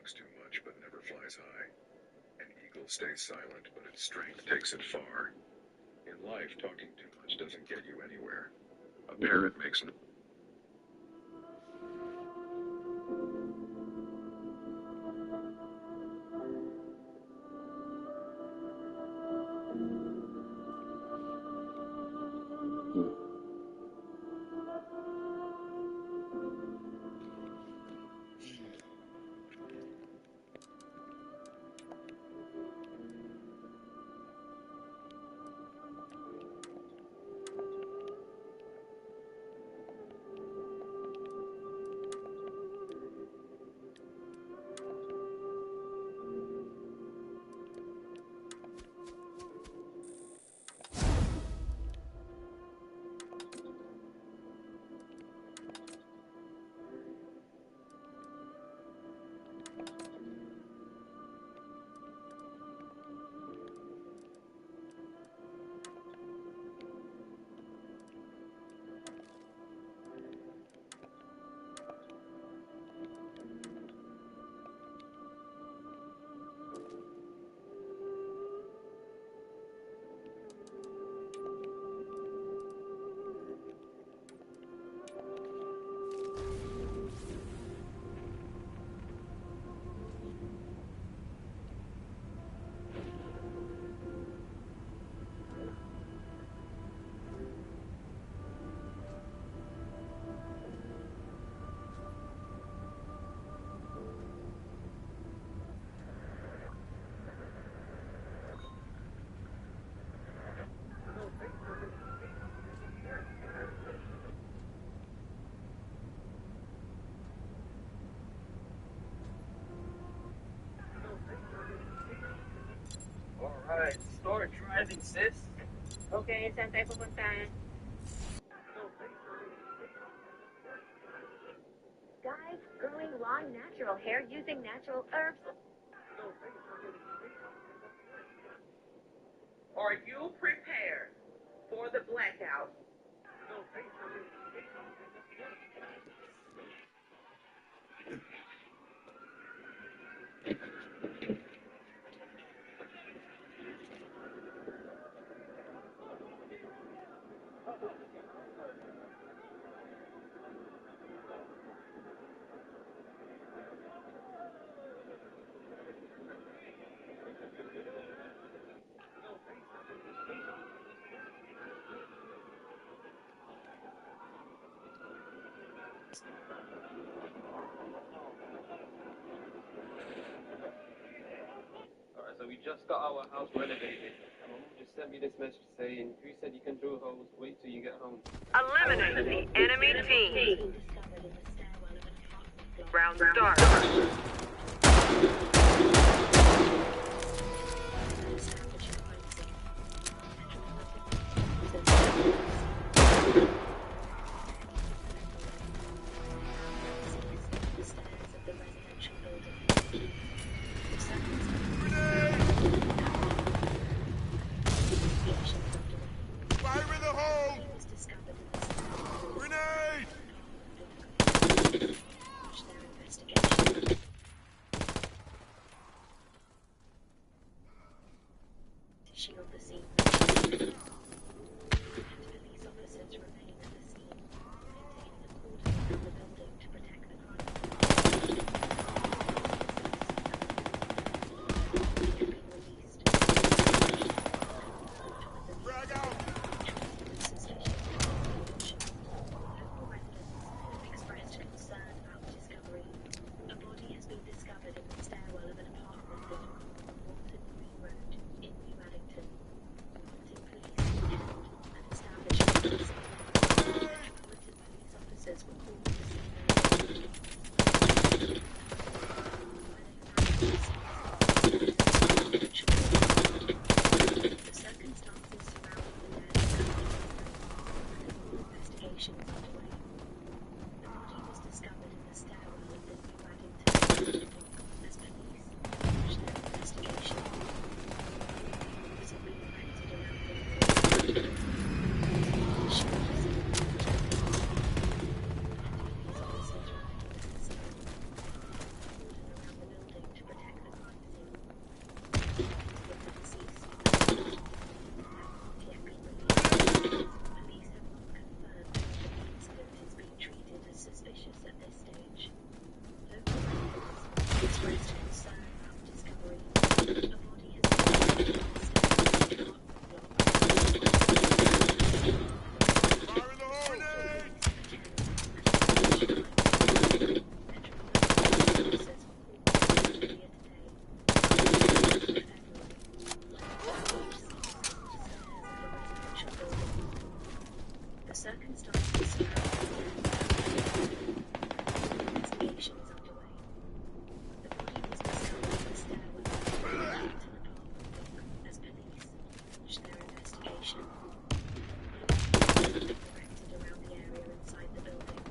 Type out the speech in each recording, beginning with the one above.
talks too much but never flies high. An eagle stays silent, but its strength takes it far. In life, talking too much doesn't get you anywhere. A parrot makes an... Alright, start driving, sis. Okay, saan tayo pupunta? Guys, growing long natural hair using natural herbs. Are you prepared for the blackout? Alright, so we just got our house renovated. Mom just sent me this message saying, who said you can drill holes? Wait till you get home. Eliminate the enemy team. Round start. Shield the scene. Police officers remain at the scene, maintaining a cordon around the building to protect the crime. Drag out! Local residents have expressed concern about the discovery. A body has been discovered in the stairwell of an apartment building on Walton Green Road in New Wellington. Police officers were called to the scene. The circumstances surrounding the death are investigations underway. The body was discovered in the stairwell of the New Wellington building as police launched their investigation. Has it been erected around the building? Police officers remain at the scene. Cordon around the building expressed concern about the discovery. A body has been found in the stairs of Fire in the hole! the circumstances surrounding the investigation is underway. The body was discovered in the stairwell leading to the apartment block as police launched their investigation. Police erected around the area inside the building,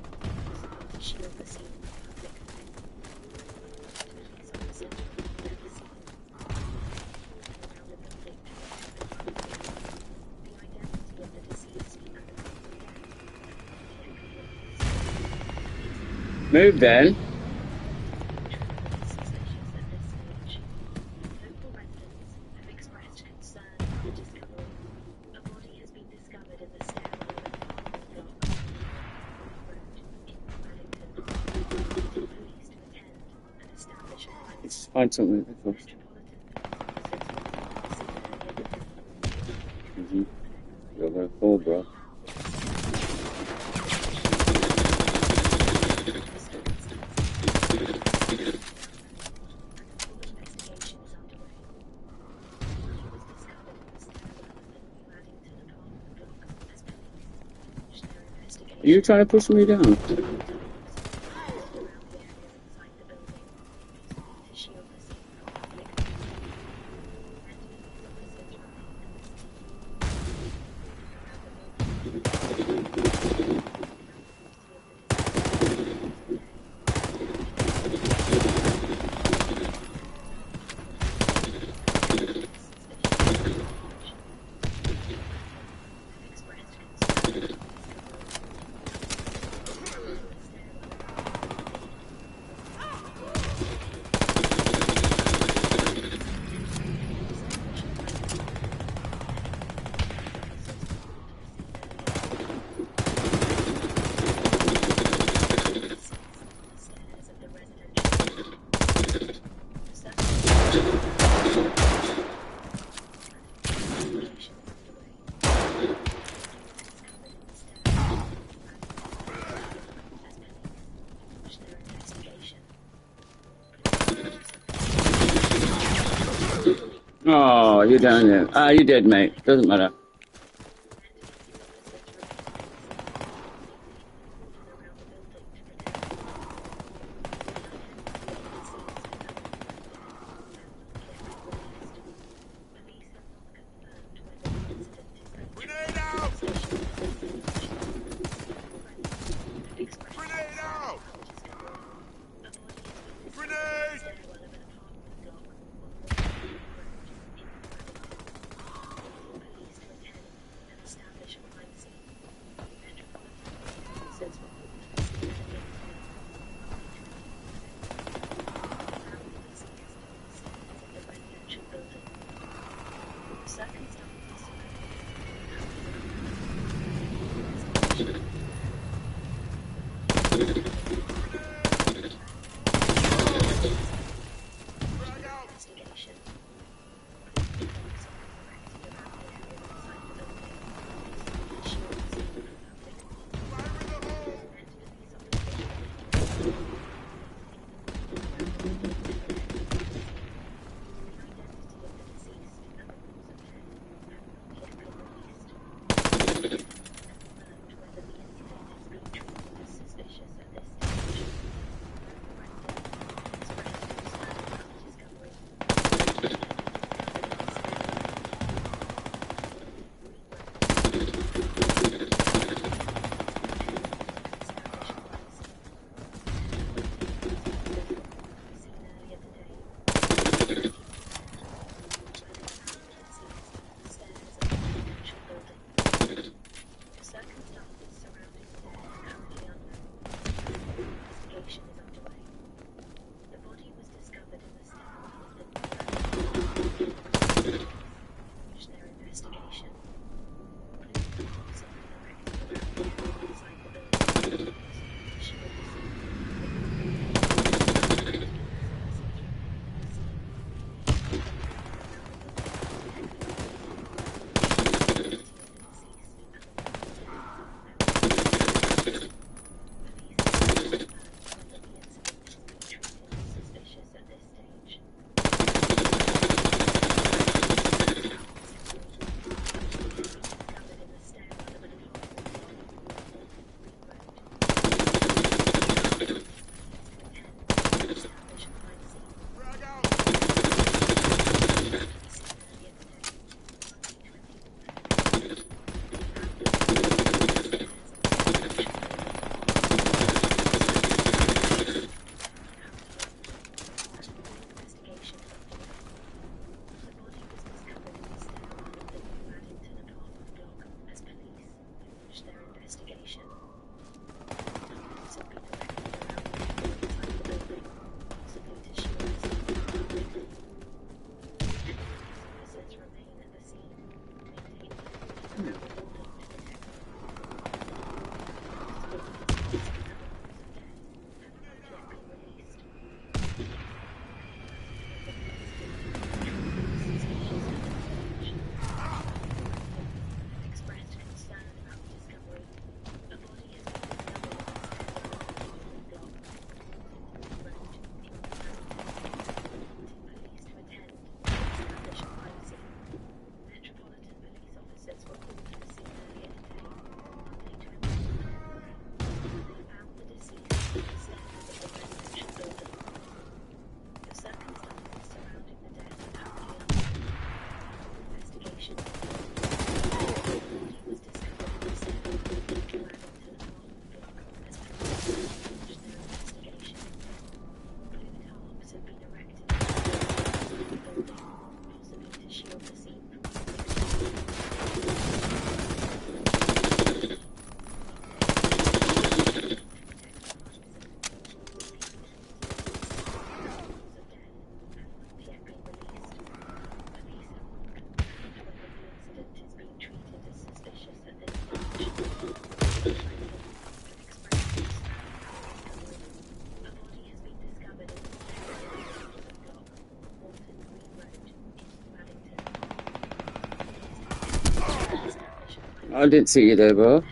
possibly to shield the scene from public view. Police officers remained at the scene, around the building to determine the identity of the deceased and the cause of death. Move then. Suspicious at this stage. Local residents have expressed concern about the discovery. A body has been discovered in the stairwell of an apartment block on Road in Paddington. Police to attend and establish a crime Let's scene. find something. Metropolitan Police officers were on the scene earlier Mm-hmm. You're going full, bro. Are you trying to push me down? Oh, you're down there. Ah, you dead, mate. Doesn't matter. Grenade out! Grenade out! Grenade! I didn't see you there, bro.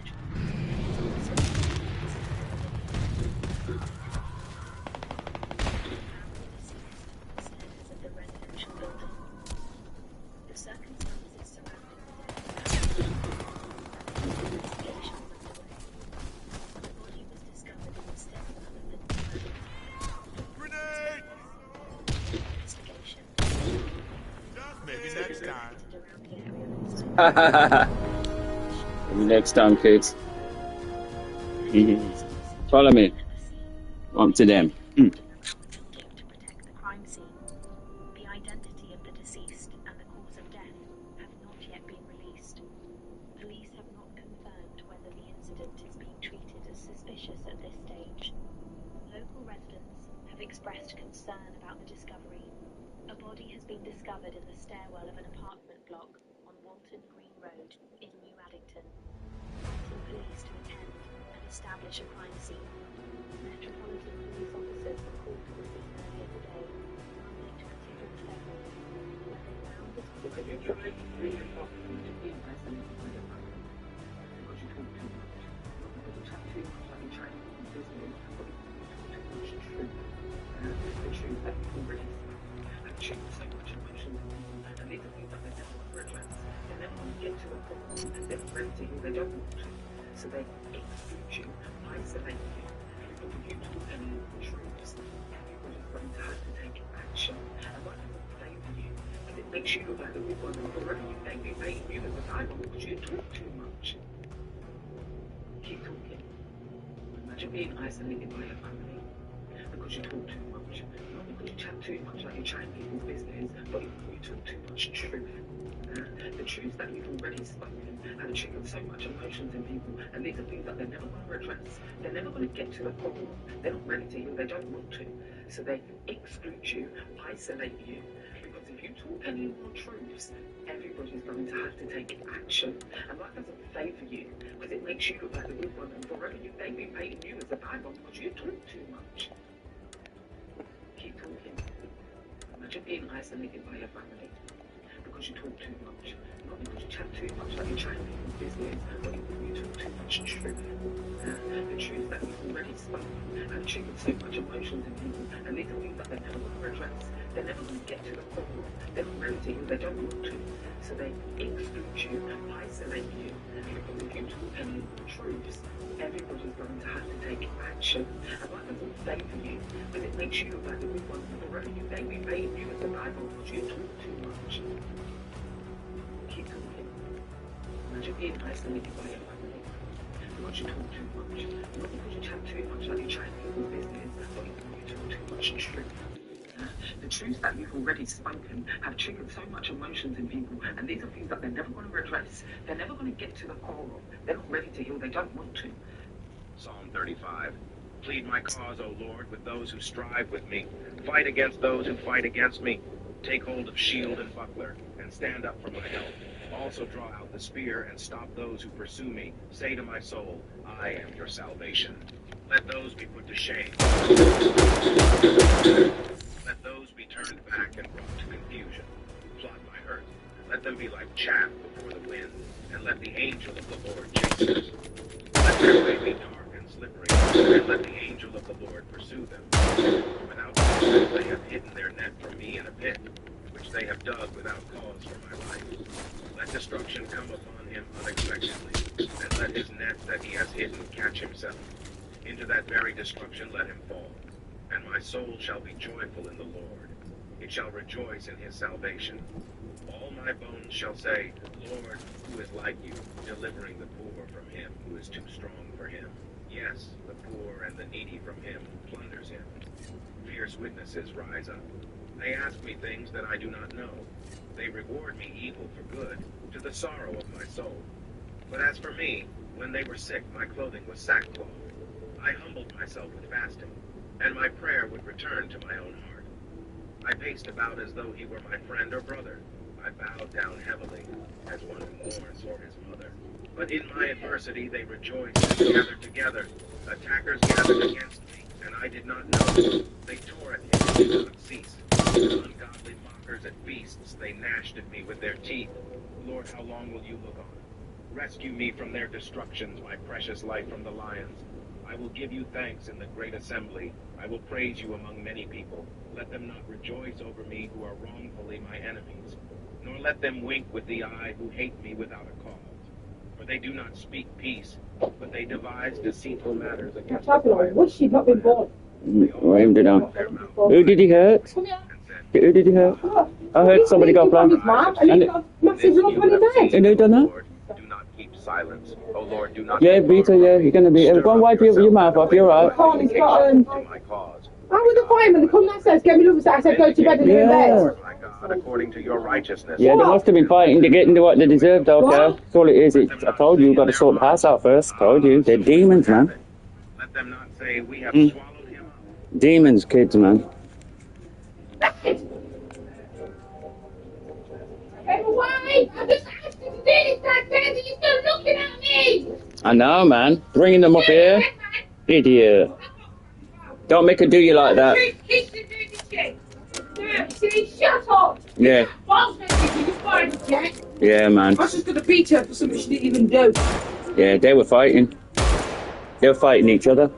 The circumstances surrounding the death investigation was underway. The body was discovered in the stairwell of the Grenade! investigation. Maybe next time. Around the area Next time, kids. Follow me. On to them. to protect the crime scene. The identity of the deceased and the cause of death have not yet been released. Police have not confirmed whether the incident is being treated as suspicious at this stage. Local residents have expressed concern about the discovery. A body has been discovered in the stairwell of an apartment block on Walton Green Road in New Addington. Wanting police to attend and establish a crime scene. Metropolitan police officers were called to the scene earlier today, Monday 24th February, where they found the Because you tried to bring your property to be present by the money. Because you talk too much. Not because you chat too much like you try to do business, but because you talk too much truth. The truth that you already and change so much emotion in people. And these are things that they never want to address. They never want to get to a problem. They're afraid to heal. They don't want to. So they exclude you, isolate you. Because if you talk any truths, everybody's going to have to take action. And what doesn't favour you? And it makes you look like the weak one. And forever you think they hate you as a Bible because you talk too much. Keep talking. Imagine being isolated by your family because you talk too much. Not because you chat too much like you're trying people's business, but you talk too much truth. The truths that you've already spoken have triggered so much emotions in people, and these are things that they're never going to address. They're never going to get to the problem. They're not ready to heal. They don't want to. So they exclude you, isolate you, because if you talk any more truths, everybody's going to have to take action. And that doesn't favour you, because it makes you look like the good one, and forever they be painting you as a bad one because you talk too much. Keep talking. Imagine being isolated by your family because you talk too much. Not because you chat too much like you're trying to people's business, but because you talk too much truth. The truth that you've already spoken have triggered so much emotions in people, and these are things that they're never going to address. They're never going to get to the problem. They're not ready to heal. They don't want to. So they exclude you, isolate you, because if you talk any more truths, everybody's going to have to take action. And that doesn't favour you, because it makes you look like the good one. Forever they be paying you as a Bible because you talk too much. Keep talking. Imagine being isolated by your family because you talk too much. Not because you chat too much like you're trying people's business, but because you talk too much truth. The truths that you've already spoken have triggered so much emotions in people, and these are things that they're never going to address. They're never going to get to the core of. They're not ready to heal. They don't want to. Psalm 35. Plead my cause, O Lord, with those who strive with me. Fight against those who fight against me. Take hold of shield and buckler, and stand up for my help. Also draw out the spear and stop those who pursue me. Say to my soul, I am your salvation. Let those be put to shame. Let those be turned back and brought to confusion. Plot my hurt. Let them be like chaff before the wind, and let the angel of the Lord chase them. Let their way be dark and slippery, and let the angel of the Lord pursue them. Without cause they have hidden their net from me in a pit, which they have dug without cause for my life. Let destruction come upon him unexpectedly, and let his net that he has hidden catch himself. Into that very destruction let him fall. And my soul shall be joyful in the Lord. It shall rejoice in his salvation. All my bones shall say, Lord, who is like you, delivering the poor from him who is too strong for him? Yes, the poor and the needy from him who plunders him. Fierce witnesses rise up. They ask me things that I do not know. They reward me evil for good, to the sorrow of my soul. But as for me, when they were sick, my clothing was sackcloth. I humbled myself with fasting, and my prayer would return to my own heart. I paced about as though he were my friend or brother. I bowed down heavily, as one who mourns for his mother. But in my adversity they rejoiced and gathered together. Attackers gathered against me, and I did not know. They tore at me and did not cease. Ungodly mockers at feasts, they gnashed at me with their teeth. Lord, how long will you look on? Rescue me from their destructions, my precious life from the lions. I will give you thanks in the great assembly. I will praise you among many people. Let them not rejoice over me who are wrongfully my enemies, nor let them wink with the eye who hate me without a cause. For they do not speak peace, but they devise deceitful matters against the quiet. What's she not been born? Who did Who did he hurt? Who did he hurt? I heard somebody got blind. And who done that? Do not keep silence. Oh Lord, do not. Yeah, Vita, yeah, you're gonna be. Go and wipe your mouth off, you're right. He's got, My cause. I was the fireman. They come downstairs, get me look I said, go to bed and go in bed. My God, according to your righteousness. Yeah, they must have been fighting to get into what they deserved, okay? That's all it is. I told you, you've got to sort the house out first. I told you, they're demons, man. Let them not say we have swallowed him up. Demons, kids, man. Why? I just asked you to do this downstairs and you're still looking at me. I know, man. Bringing them up here. Idiot. Don't make her do you like that. Shut up. Yeah. Yeah, man. I was just going to beat her for something she didn't even do. Yeah, they were fighting. They were fighting each other.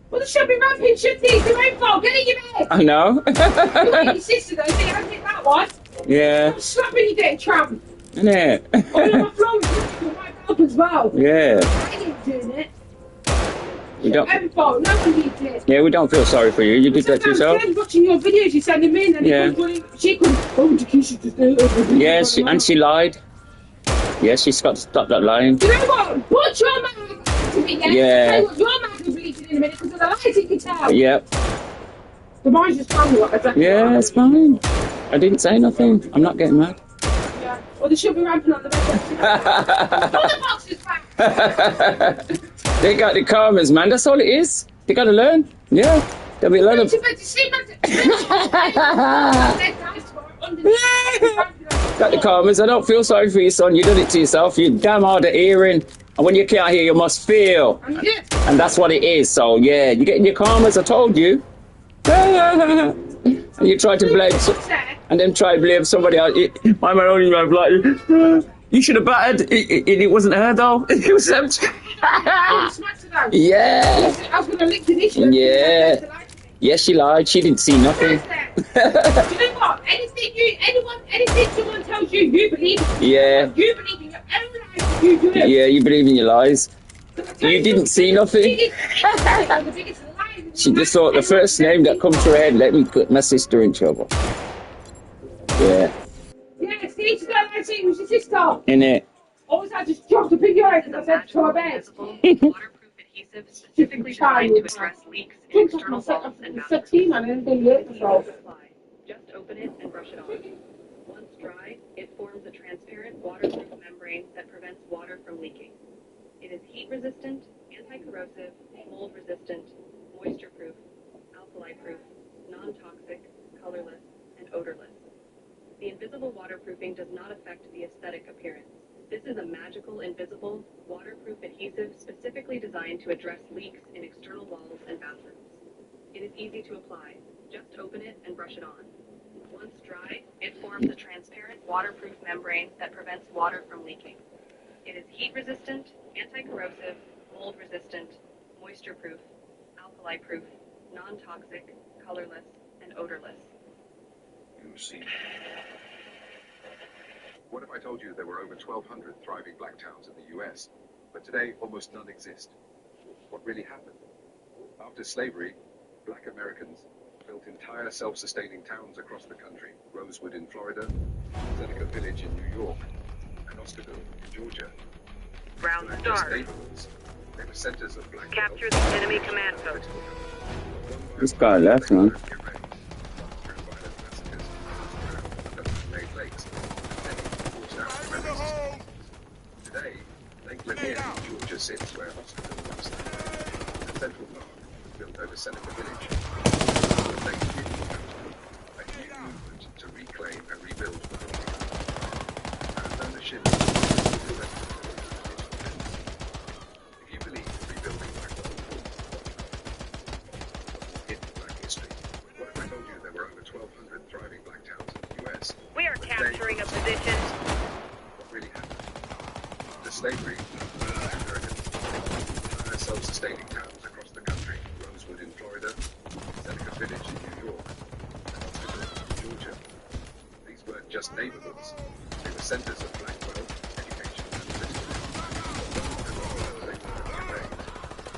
Well, they should be ramping, shouldn't they? It's their own fault. Get in your bed. I know. Look at your sister, though. See, I did that one. Yeah. I'm slapping you, dead tramp. Isn't it? Oh, on my floor, you might help as well. Yeah. I ain't doing it. We don't. Own fault. Nobody did it. Yeah, we don't feel sorry for you. You did that to yourself. I'm watching your videos, you send them in, and Yeah. she couldn't. Oh, Takesha just do it. Yes, and she lied. Yes, she's got to stop that lying. You know what? Put your man to me, yeah? Yeah. Tell you what, your man can believe it in a minute because of the lies he can tell. Yep. The mind's just telling me what exactly. Yeah, it's fine. I didn't say nothing. I'm not getting mad. Yeah. Or they should be ramping on the bed. Put the boxes back. They got the karmas, man. That's all it is. They got to learn. Yeah. There'll be a lot of. Got the karmas. I don't feel sorry for you, son. You did it to yourself. You damn hard at hearing. And when you can't hear, you must feel. And that's what it is. So, yeah, you're getting your karmas. I told you. And you try to blame. And then try to blame somebody else. My man only man like. You should have battered. It wasn't her, though. It was them. Yeah. I was going to lick the dish. Yeah. Yes, she lied. She didn't see nothing. You know what? Anything someone tells you, you believe it. Yeah. You believe in your own life. You do it. Yeah, you believe in your lies. You didn't see nothing. She just thought the first name that comes to her head, let me put my sister in trouble. Yeah. Yeah, see, she's got a it was your sister. Innit? Always I just dropped up in your head and I said to her bed. Waterproof adhesive specifically designed to address leaks in external walls and bathrooms. Just open it and brush it on. Once dry, it forms a transparent waterproof membrane that prevents water from leaking. It is heat-resistant, anti-corrosive, mold-resistant, moisture-proof, alkali-proof, non-toxic, colorless, and odorless. The invisible waterproofing does not affect the aesthetic appearance. This is a magical, invisible, waterproof adhesive specifically designed to address leaks in external walls and bathrooms. It is easy to apply. Just open it and brush it on. Once dry, it forms a transparent waterproof membrane that prevents water from leaking. It is heat-resistant, anti-corrosive, mold-resistant, moisture-proof, alkali-proof, non-toxic, colorless, and odorless. You see. What if I told you there were over 1,200 thriving black towns in the US, but today almost none exist? What really happened? After slavery, black Americans built entire self-sustaining towns across the country. Rosewood in Florida, Seneca Village in New York, and Osterville in Georgia. Round Just start. neighborhoods. They were centers of black Capture the enemy command post. This guy left, man. Today, Lake Lanier in Georgia sits where Osterville was. And Central Park was built over Seneca Village. A huge movement to reclaim and rebuild and ownership. If you believe in rebuilding black black history, what if I told you there were over 1,200 thriving black towns in the US? We are capturing a position. What really happened? After slavery, just neighborhoods. They were centers of black wealth, education, and political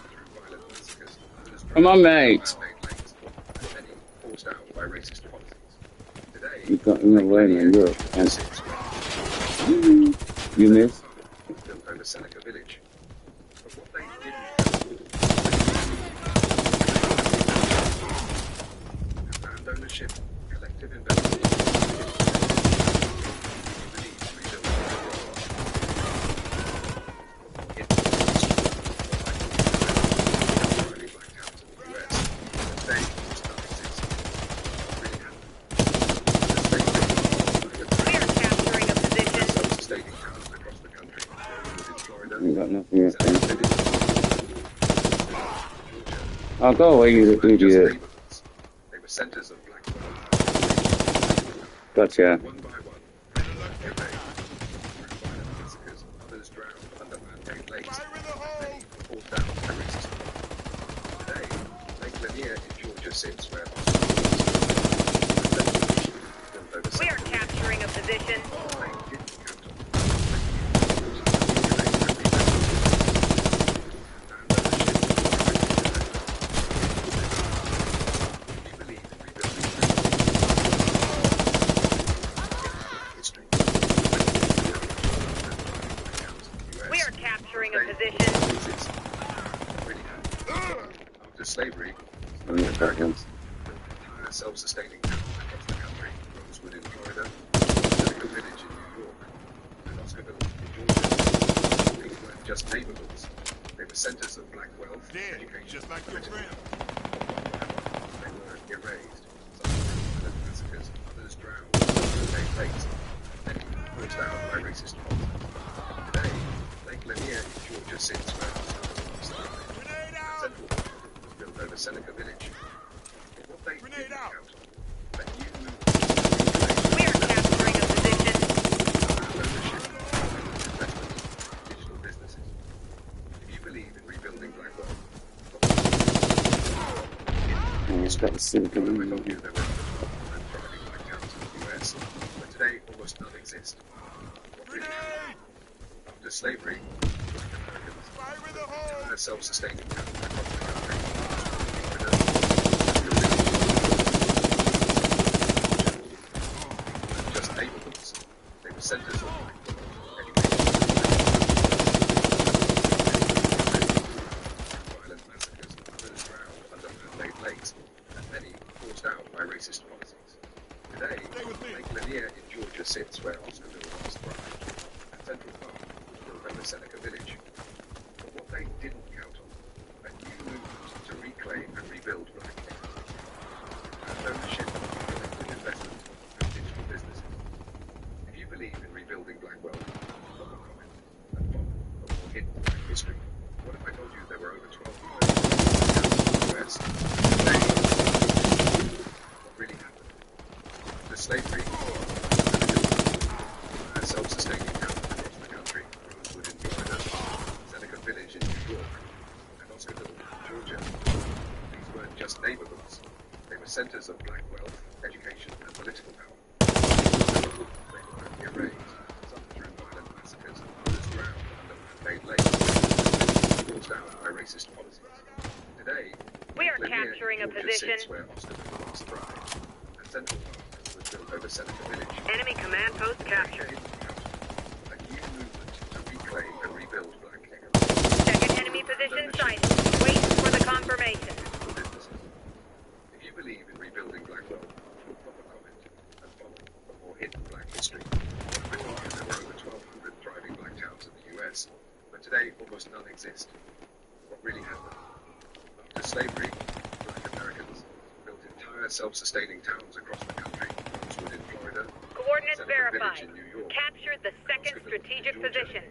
through violent massacres. Others Come on, drowned, mate. man-made lakes, and many forced out by racist policies. Today, You got in the way, man. You're You missed. built over Seneca Village. But what they didn't land ownership, collective investment, You got nothing yet, then. I'll go away, you idiot. They were centers of black wealth. Gotcha. One by one, through violent massacres, others drowned under man-made lakes, many forced out by racist policies. Today, Lake Lanier in Georgia sits where We are capturing a position. We are capturing a position. After slavery, Americans built entire self-sustaining towns across the country. Rosewood in Florida, Seneca Village in New York, and Oscarville in Georgia. These weren't just neighborhoods. They were centers of black wealth, Dead, education, just like your political. friend. They were erased. Some were violent massacres, others drowned, made lakes, many forced out by racist policies. Today, Lake Lanier in Georgia sits where Oscarville was started. Grenade out! Central Park was built over Seneca Village. But what they Grenade didn't out. count on, a new movement We are capturing a position. ownership, investment, digital businesses. If you believe in rebuilding black wealth, it's got the silicon I in told you it. there were over 1,200 thriving black towns in the US, but today almost none exist. What really happened? After slavery, black Americans Fire in the hole! are self-sustaining towns across the country. Just neighborhoods. They were centers of black wealth, violent massacres, others drowned under man-made lakes, and many forced out by racist policies. Today, Lake Lanier in Georgia sits where Oscarville once thrived, and Central Park was built over Seneca Village. But what they didn't count on, a new movement to reclaim and rebuild black economies, and ownership, collective investment, and digital businesses. If you believe in rebuilding black wealth, drop a comment and follow for more hidden black history. What if I told you there were over 1,200 towns in the US? Today, what really happened? After slavery, self-sustaining towns across the country, Rosewood in Florida, Seneca Village in New York, and Oscarville in Georgia. These weren't just neighborhoods. They were centers of black wealth, education, and political power. They were erased, some through violent massacres, others drowned under man-made lakes, forced out by racist policies. Today, We are Lanier in capturing a Georgia position. sits where Oscarville once thrived, and Central Park was built over Seneca Village. Enemy command post captured. A new movement to reclaim and rebuild black economies. Second enemy position sighted. Wait for the confirmation. Businesses. If you believe in rebuilding black wealth, drop a comment and follow for more hidden black history. I told you there were over 1,200 thriving black towns in the US, but today almost none exist. What really happened? After slavery, black Americans built entire self-sustaining towns across the country. Rosewood in Florida, Coordinates Seneca verified. Village in New York, Captured the second strategic position.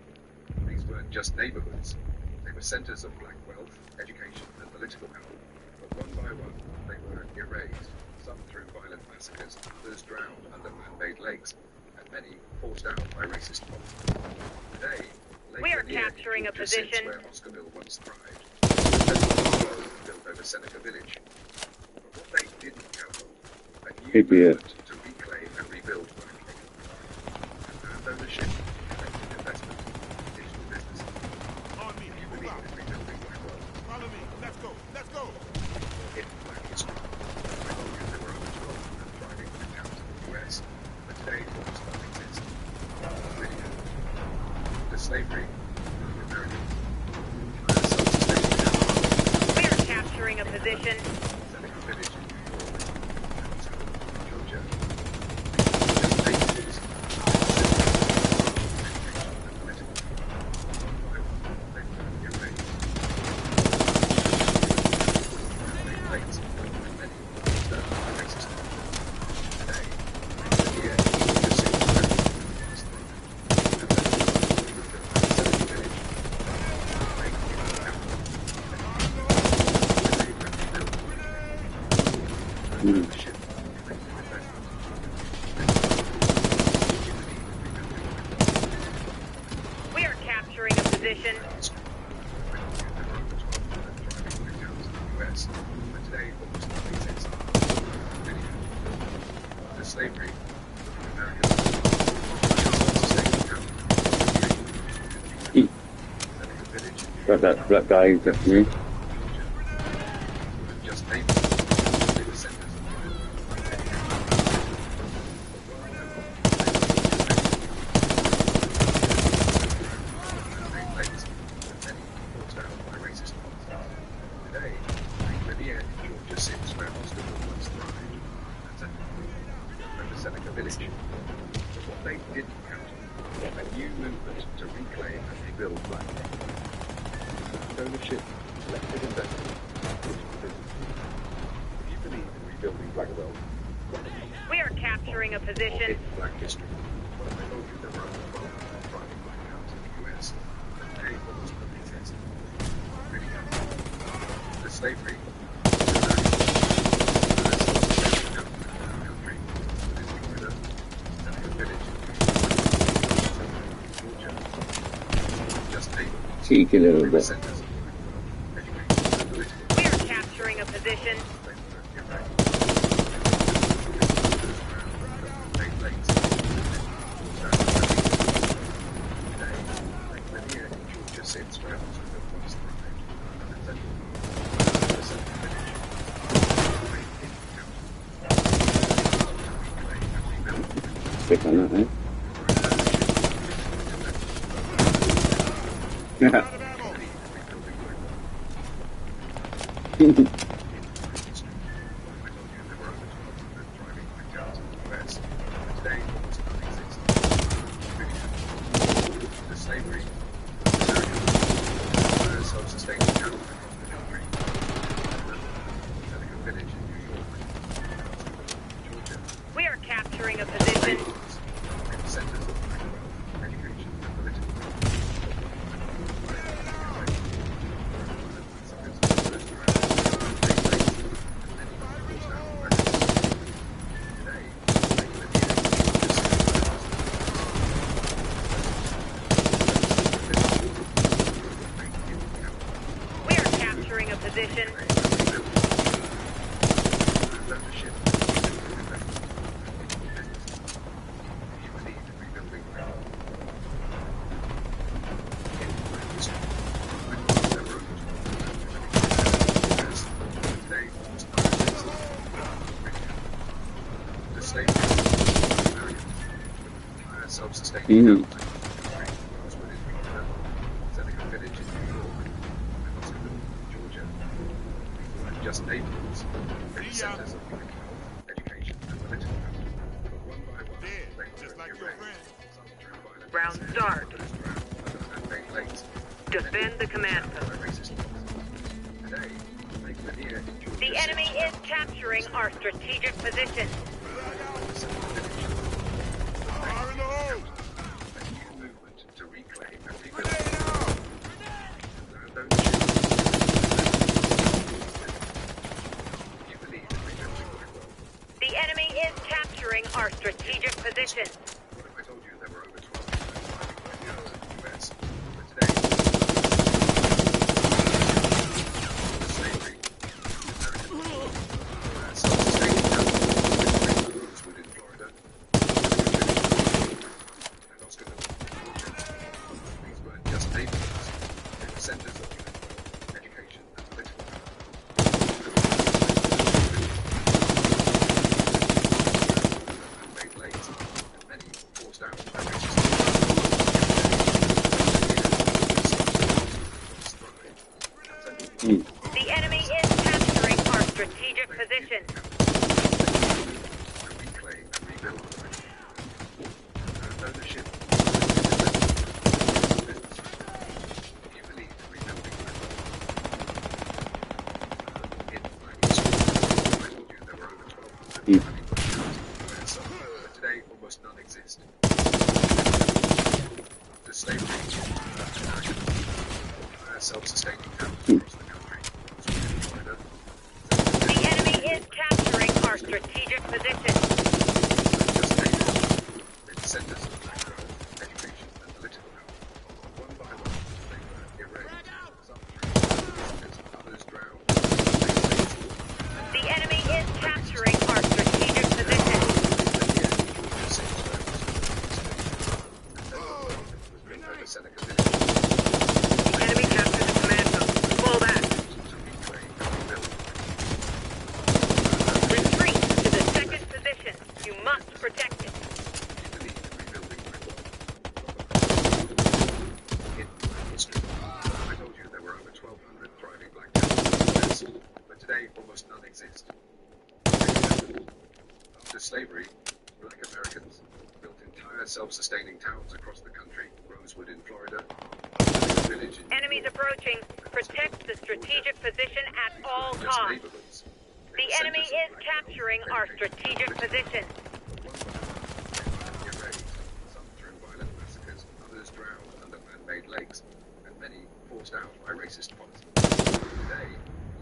These weren't just neighborhoods. They were centers of black wealth, education, and political power. But one by one, they were erased, some through violent massacres, others drowned under man-made lakes, and many forced out by racist policies. Today, Lake We are Lanier in capturing a Georgia sits position. where Oscarville once thrived. Built over Seneca Village. But what they didn't count on, a new Idiot. movement to reclaim and rebuild black economies. Mm. We are capturing a position. Slavery. Got that black guy just me. Just Today, Libya, Georgia sits where hospital once thrived. That's a Seneca village. But what they didn't count on, a new movement to reclaim and rebuild Black. Ownership, collective investment. If you believe in rebuilding Black wealth, We are capturing a position. Black history, what if I told you there were over 12 thriving Black towns in the US? Today, almost none exist. Really count. The slavery, Cheeky little bit. We are capturing a position. Stick on that, eh? We are capturing a position. We are capturing a position. Mm. Just neighborhoods, centers of education and political power. One by one, they Just like your friend. Round start. Defend the command post. The enemy is capturing our strategic position. Fire in the hole! A new movement to reclaim and rebuild. Grenade out! You believe in rebuilding Black wealth. The enemy is capturing our strategic position. What if I told you there were over 12 Black towns in the US? But today, slavery, self-sustaining towns, Rosewood in Florida, and Oscar, these weren't just neighborhoods, they were centers of education and political power. Made late, and many forced out by Mm. The enemy is capturing our strategic position. to reclaim and rebuild ownership. If you believe in rebuilding I told you there were over 12 but today almost none exist. After slavery, self-sustaining towns across the country, Florida, The enemy is capturing our position. Just neighbors. Its centers of black growth, education, and political health. One by one, they were erased. Some through others drowned. The enemy is capturing our strategic position. The enemy captured the command post. Fall back. Retreat to the second position. You must protect it. I told you there were over 1,200 thriving black towns in the US, but today almost none exist. After slavery, black Americans built entire self-sustaining towns across the country. Rosewood in Florida, a village in New Enemies York, approaching. Protect the strategic position at all just costs. neighborhoods. The enemy is capturing our strategic position. Some through violent massacres, others drowned under man-made lakes, and many forced out by racist policies. Today,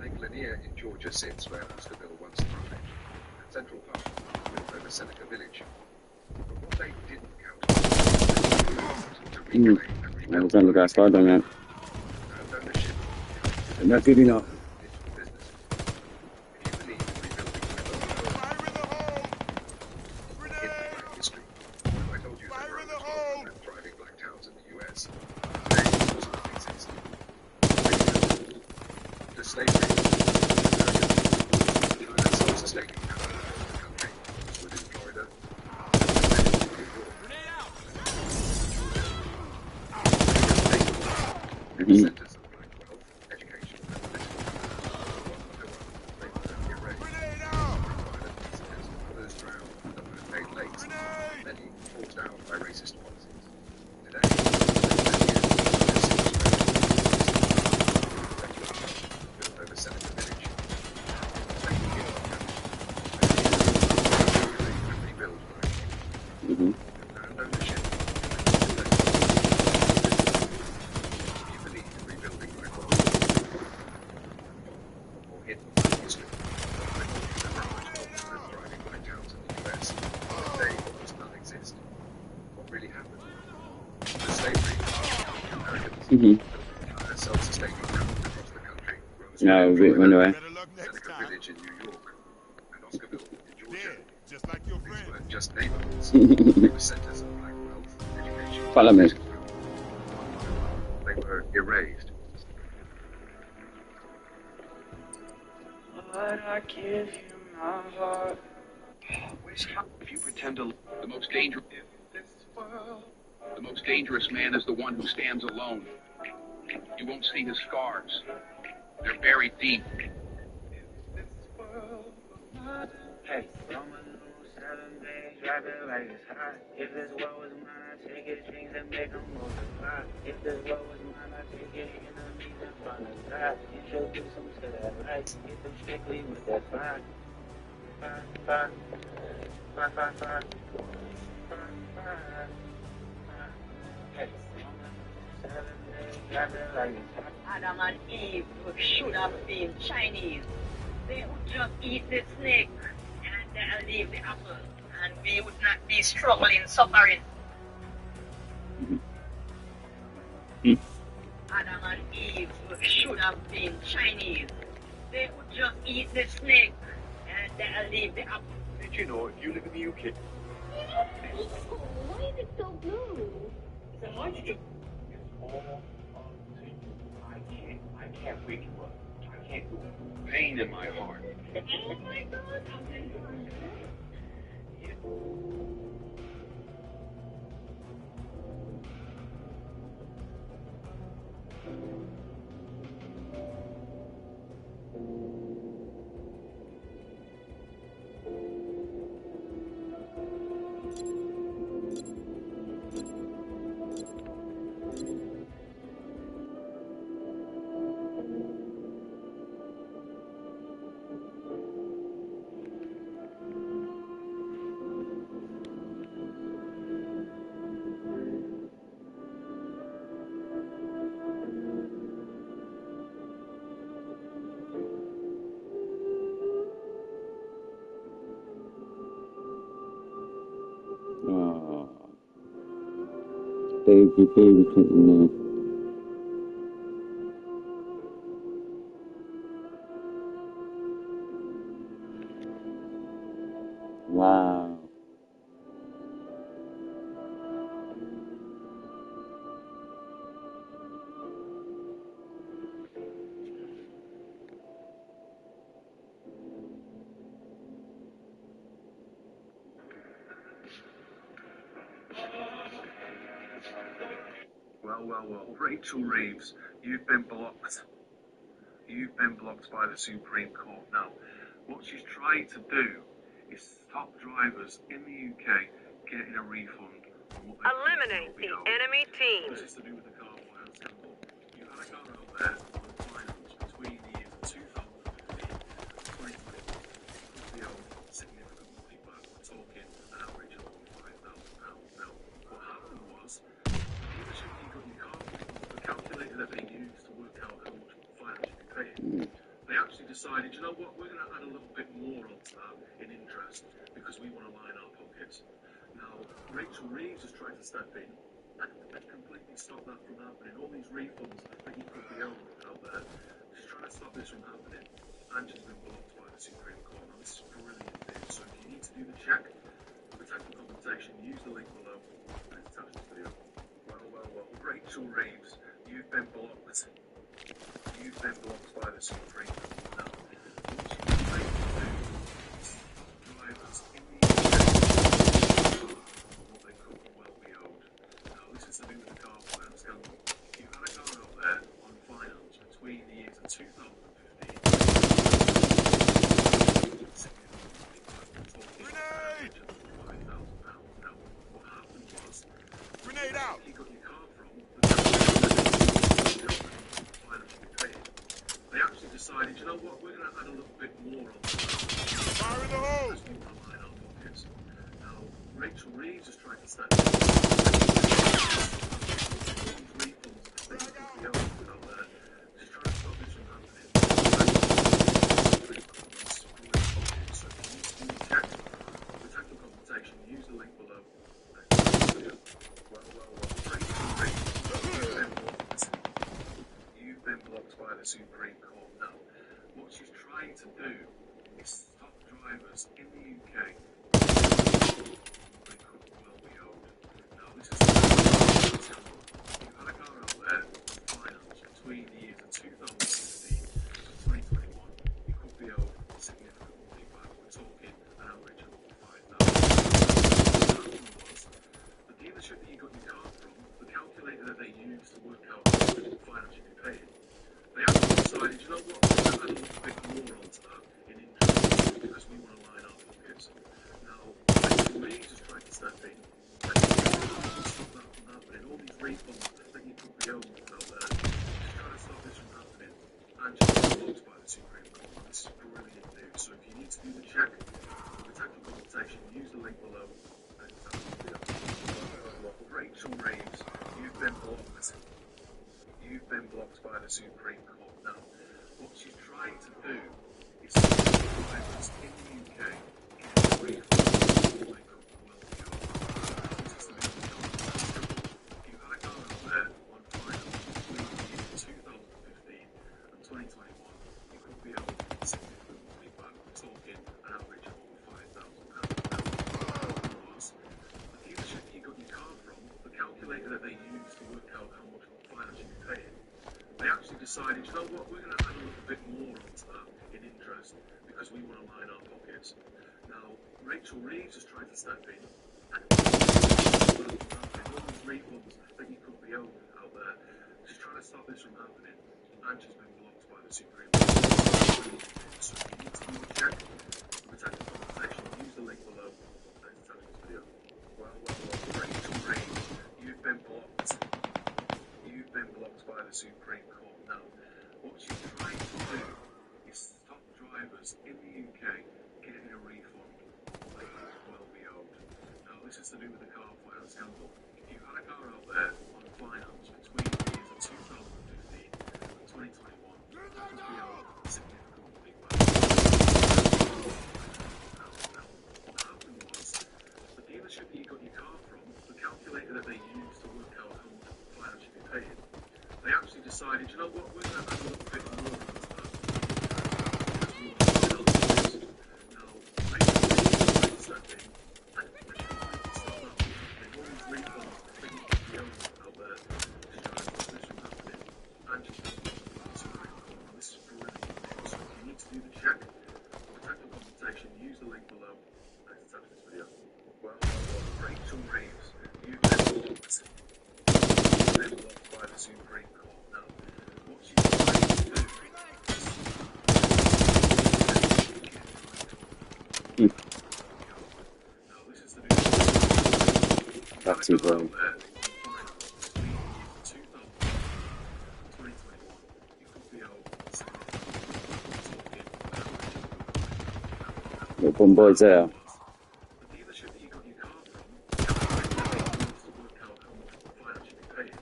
Lake Lanier in Georgia sits where Oscarville once thrived, and Central Park built over Seneca Village. But what they didn't count on to reclaim and rebuild Alexander got started on that. and ownership I'm not good enough. digital business. If you believe in rebuilding Fire in the hole! hidden Grenade! black history, I told you there Fire were in over the hole! 1,200 thriving black towns in the US. Today, most of them exist. After slavery, Americans entire self-sustaining towns across the country, within Florida, and New York. Grenade out! Centers of black wealth, education, and political power. One by one, they were erased. Grenade out! Violent massacres, others drowned under man-made lakes, Grenade! many forced out by racist policies. Today, built over Seneca Village. Rebuild Mm-hmm. land ownership. You believe in rebuilding black wealth or hidden black history. I told you there were over 1,200 thriving black towns in the US. Today, almost none exist. What really happened? The slavery, Americans Mm-hmm. built entire self-sustaining towns across the country. No, Rosewood, it went away. Better luck next Seneca time. Village in New York, and Oscarville in Georgia. Dead, just like your These friend. weren't just neighborhoods. They were centers of black wealth, education. Follow me. They were erased. But I give you my heart. If you pretend to, the most dangerous man is the one who stands alone. You won't see his scars. They're buried deep. Hey, Roman numeral 7, babe, drop it like it's hot. If this world was mine, I take his dreams and make them multiply. If this world was mine, I take your enemies in front of God. Introduce them to that light. Hit them strictly with that fire. Fire, fire, fire, fire, fire, fire, fire. Hey, Roman numeral 7, babe, drop it like it's hot. Adam and Eve should have been Chinese. They would just eat the snake and they'll leave the apple, and we would not be struggling, suffering. Adam and Eve should have been Chinese. They would just eat the snake and they'll leave the apple. Did you know if you live in the UK? Why is it so blue? It's all up to you. I can't wake you up. I can't do it. Pain in my heart. Oh my god, I'm very sorry. baby something now. Wow. Well, Rachel Reeves, you've been blocked. You've been blocked by the Supreme Court. Now, what she's trying to do is stop drivers in the UK getting a refund on what they Eliminate the enemy team. This is to do with the car finance scandal. You had a car out there on finance between the years of 2015 and 2021. They owe significant money back. We're talking an average of over £5,000. Now, what happened was, the dealership you got your car from, the calculator that they used to work out how much finance you'd be paying, they actually decided, you know what, we're going to add a little bit more onto that in interest because we want to line our pockets. Now, Rachel Reeves has tried to step in and completely stop that from happening. All these refunds that you could be owed out there, she's trying to stop this from happening, and she's been blocked by the Supreme Court. Now, this is brilliant news. So if you need to do the check for technical compensation, use the link below and it's attached to this video. Well, Rachel Reeves, you've been blocked. You've been blocked by the Supreme Court. Now, what she's trying to do is stop drivers in the UK what they could well be owed. Now, this is to do with the car finance scandal. You had a car out there on finance between the years of 2015 Grenade! £5,000. Now, what happened was, Grenade out! you got your car from, the finance you paid. They actually decided, you know what, we're going to add a little bit more on that. Fire in the hole! Because we want to line our pockets. Now, Rachel Reeves has tried to step in. She's trying to stop this from happening. So if you need to do the check for technical compensation, use the link below. Rachel Reeves, you've been blocked by the Supreme Court. Now, what she's trying to do is stop drivers in the UK they could well be owed. Now, this is you had a car out there on finance between the years of 2015 and 2021. You could be owed significant money back. We're talking an average of over £5,000. What happened was, the dealership that you got your car from, the calculator that they used to work out how much finance you'd be paying, they actually decided, you know what, we're going to add a little bit more onto that in interest because we want to line our pockets. Now, Rachel Reeves has tried to step in and stop that from happening. All these refunds that you could be owed out there, she's trying to stop this from happening, and she's been blocked by the Supreme Court. Now, this is brilliant news. So if you need to do the check for technical compensation, use the link below. Rachel Reeves, you've been blocked. You've been blocked by the Supreme Court. Now, what she's trying to do is stop drivers in the UK getting a refund they could well be owed. This is the you had a car out there on finance between the years of 2015 and 2021. You could be owed significant money back. We're talking an average of over £5,000. The dealership you got your car from, the calculator that they used to work out how much finance you'd be paying, they actually decided, you know what, we're going to add a little bit more onto that in interest because we want to line our pockets. Now, Rachel Reeves has tried to step in and all these refunds that you could be owed out there. She's trying to stop this from happening, and she's been blocked by the Supreme Court. So if you need to do the check for technical compensation, use the link below and it's attached to this video. Well, Rachel Reeves, you've been blocked. You've been blocked by the Supreme Court. Now, what she's trying to do is stop drivers in the UK getting a refund they could well be owed. Now, this is to do with the car finance scandal. You had a car out there on finance between the years of 2015 and 2021. You could be owed significant money back. Now, what happened was, the dealership that you got your car from, the calculator that they used to work out how decided, you know what, we're going to add a little bit more on now, make sure you step in and stop that from happening. All these reforms that you could be owning out there to try and stop this from happening. And just this is brilliant news. If you need to do the check or potential compensation, use the link below and it's attached to this video. Well, Rachel Reeves, you've been blocked. You've been blocked by the Supreme Court. Now, what she's trying to do Mm. now, this is the new That's too bro. Your bum boys there. The dealership that you got your car from, to work out how much the finance should be paid.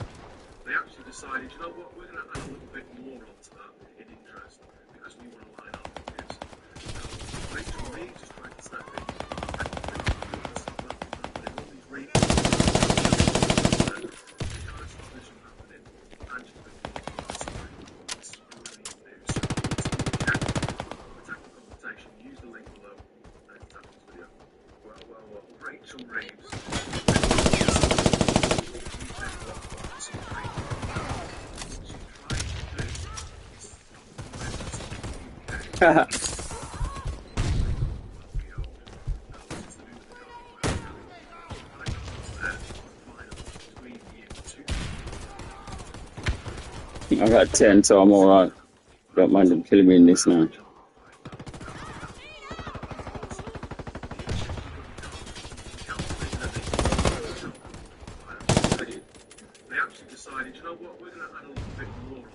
They actually decided, you know what, we're going to add a little bit more onto that in interest because we want to line our pockets. Now, Rachel Reeves is trying to step in and stop that from happening. All these refunds, they're trying to stop this from happening, and she's been blocked by the Supreme Court. This is brilliant news. So, check the compensation. Use the link below. Well, Rachel Reeves. You've been blocked by the Supreme Court. What she's trying to do is stop the UK. Haha. I got 10, so I'm alright. Don't mind them killing me in this now. They actually decided, you know what, we're going to add a little bit more on that.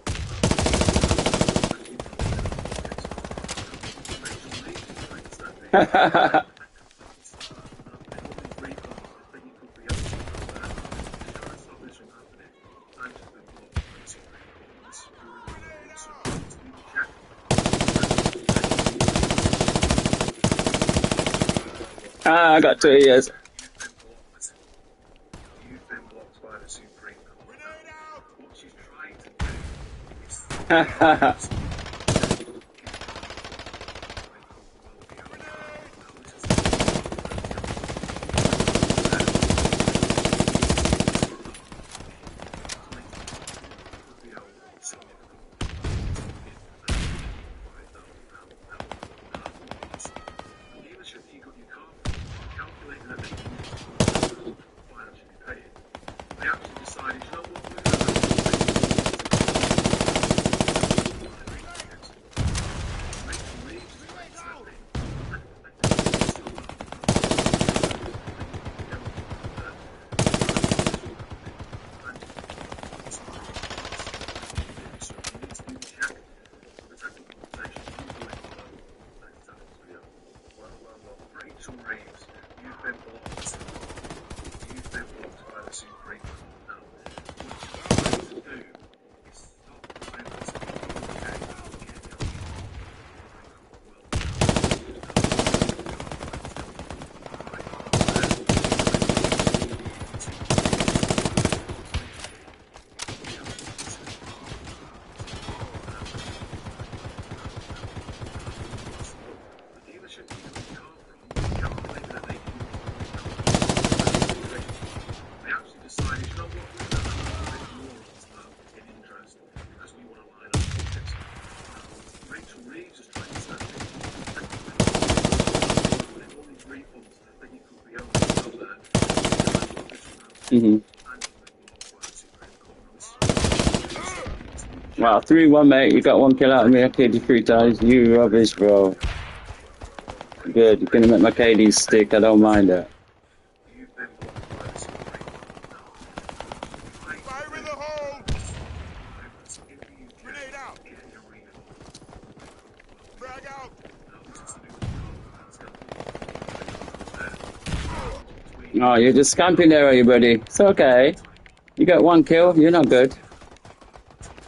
I got 2 years. You've been blocked by the Supreme Court. What she's trying to do is Rachel Reeves, you've been blocked. You've been blocked by the Supreme Court now. What you're trying to do is stop the violence in the Wow, 3-1, mate. You got 1 kill out of me. I killed you 3 times. You rubbish, bro. Good. You're gonna make my KD stick. I don't mind that. Fire in the hole! Grenade out! Frag out! Oh, you're just camping there, are you, buddy? It's okay. You got 1 kill. You're not good.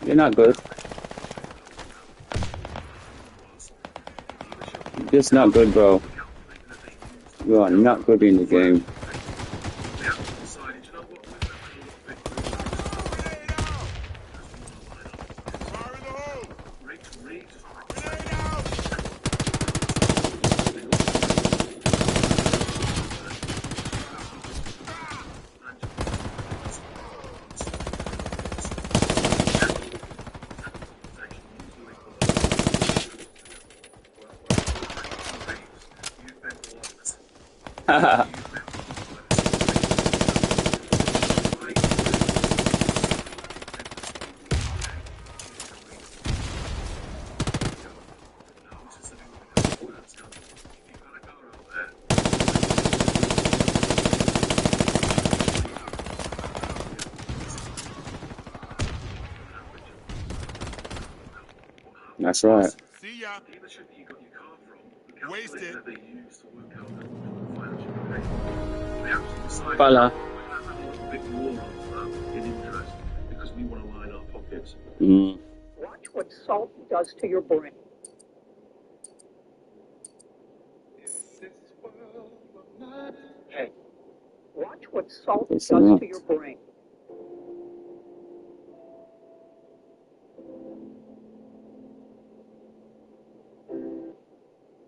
You're not good. You're just not good, bro. You are not good in the game. That's right. See ya. Wasted. Fella. Because we want to line our pockets. Mm. Watch what salt does to your brain. Hey, watch what salt It's does not. to your brain.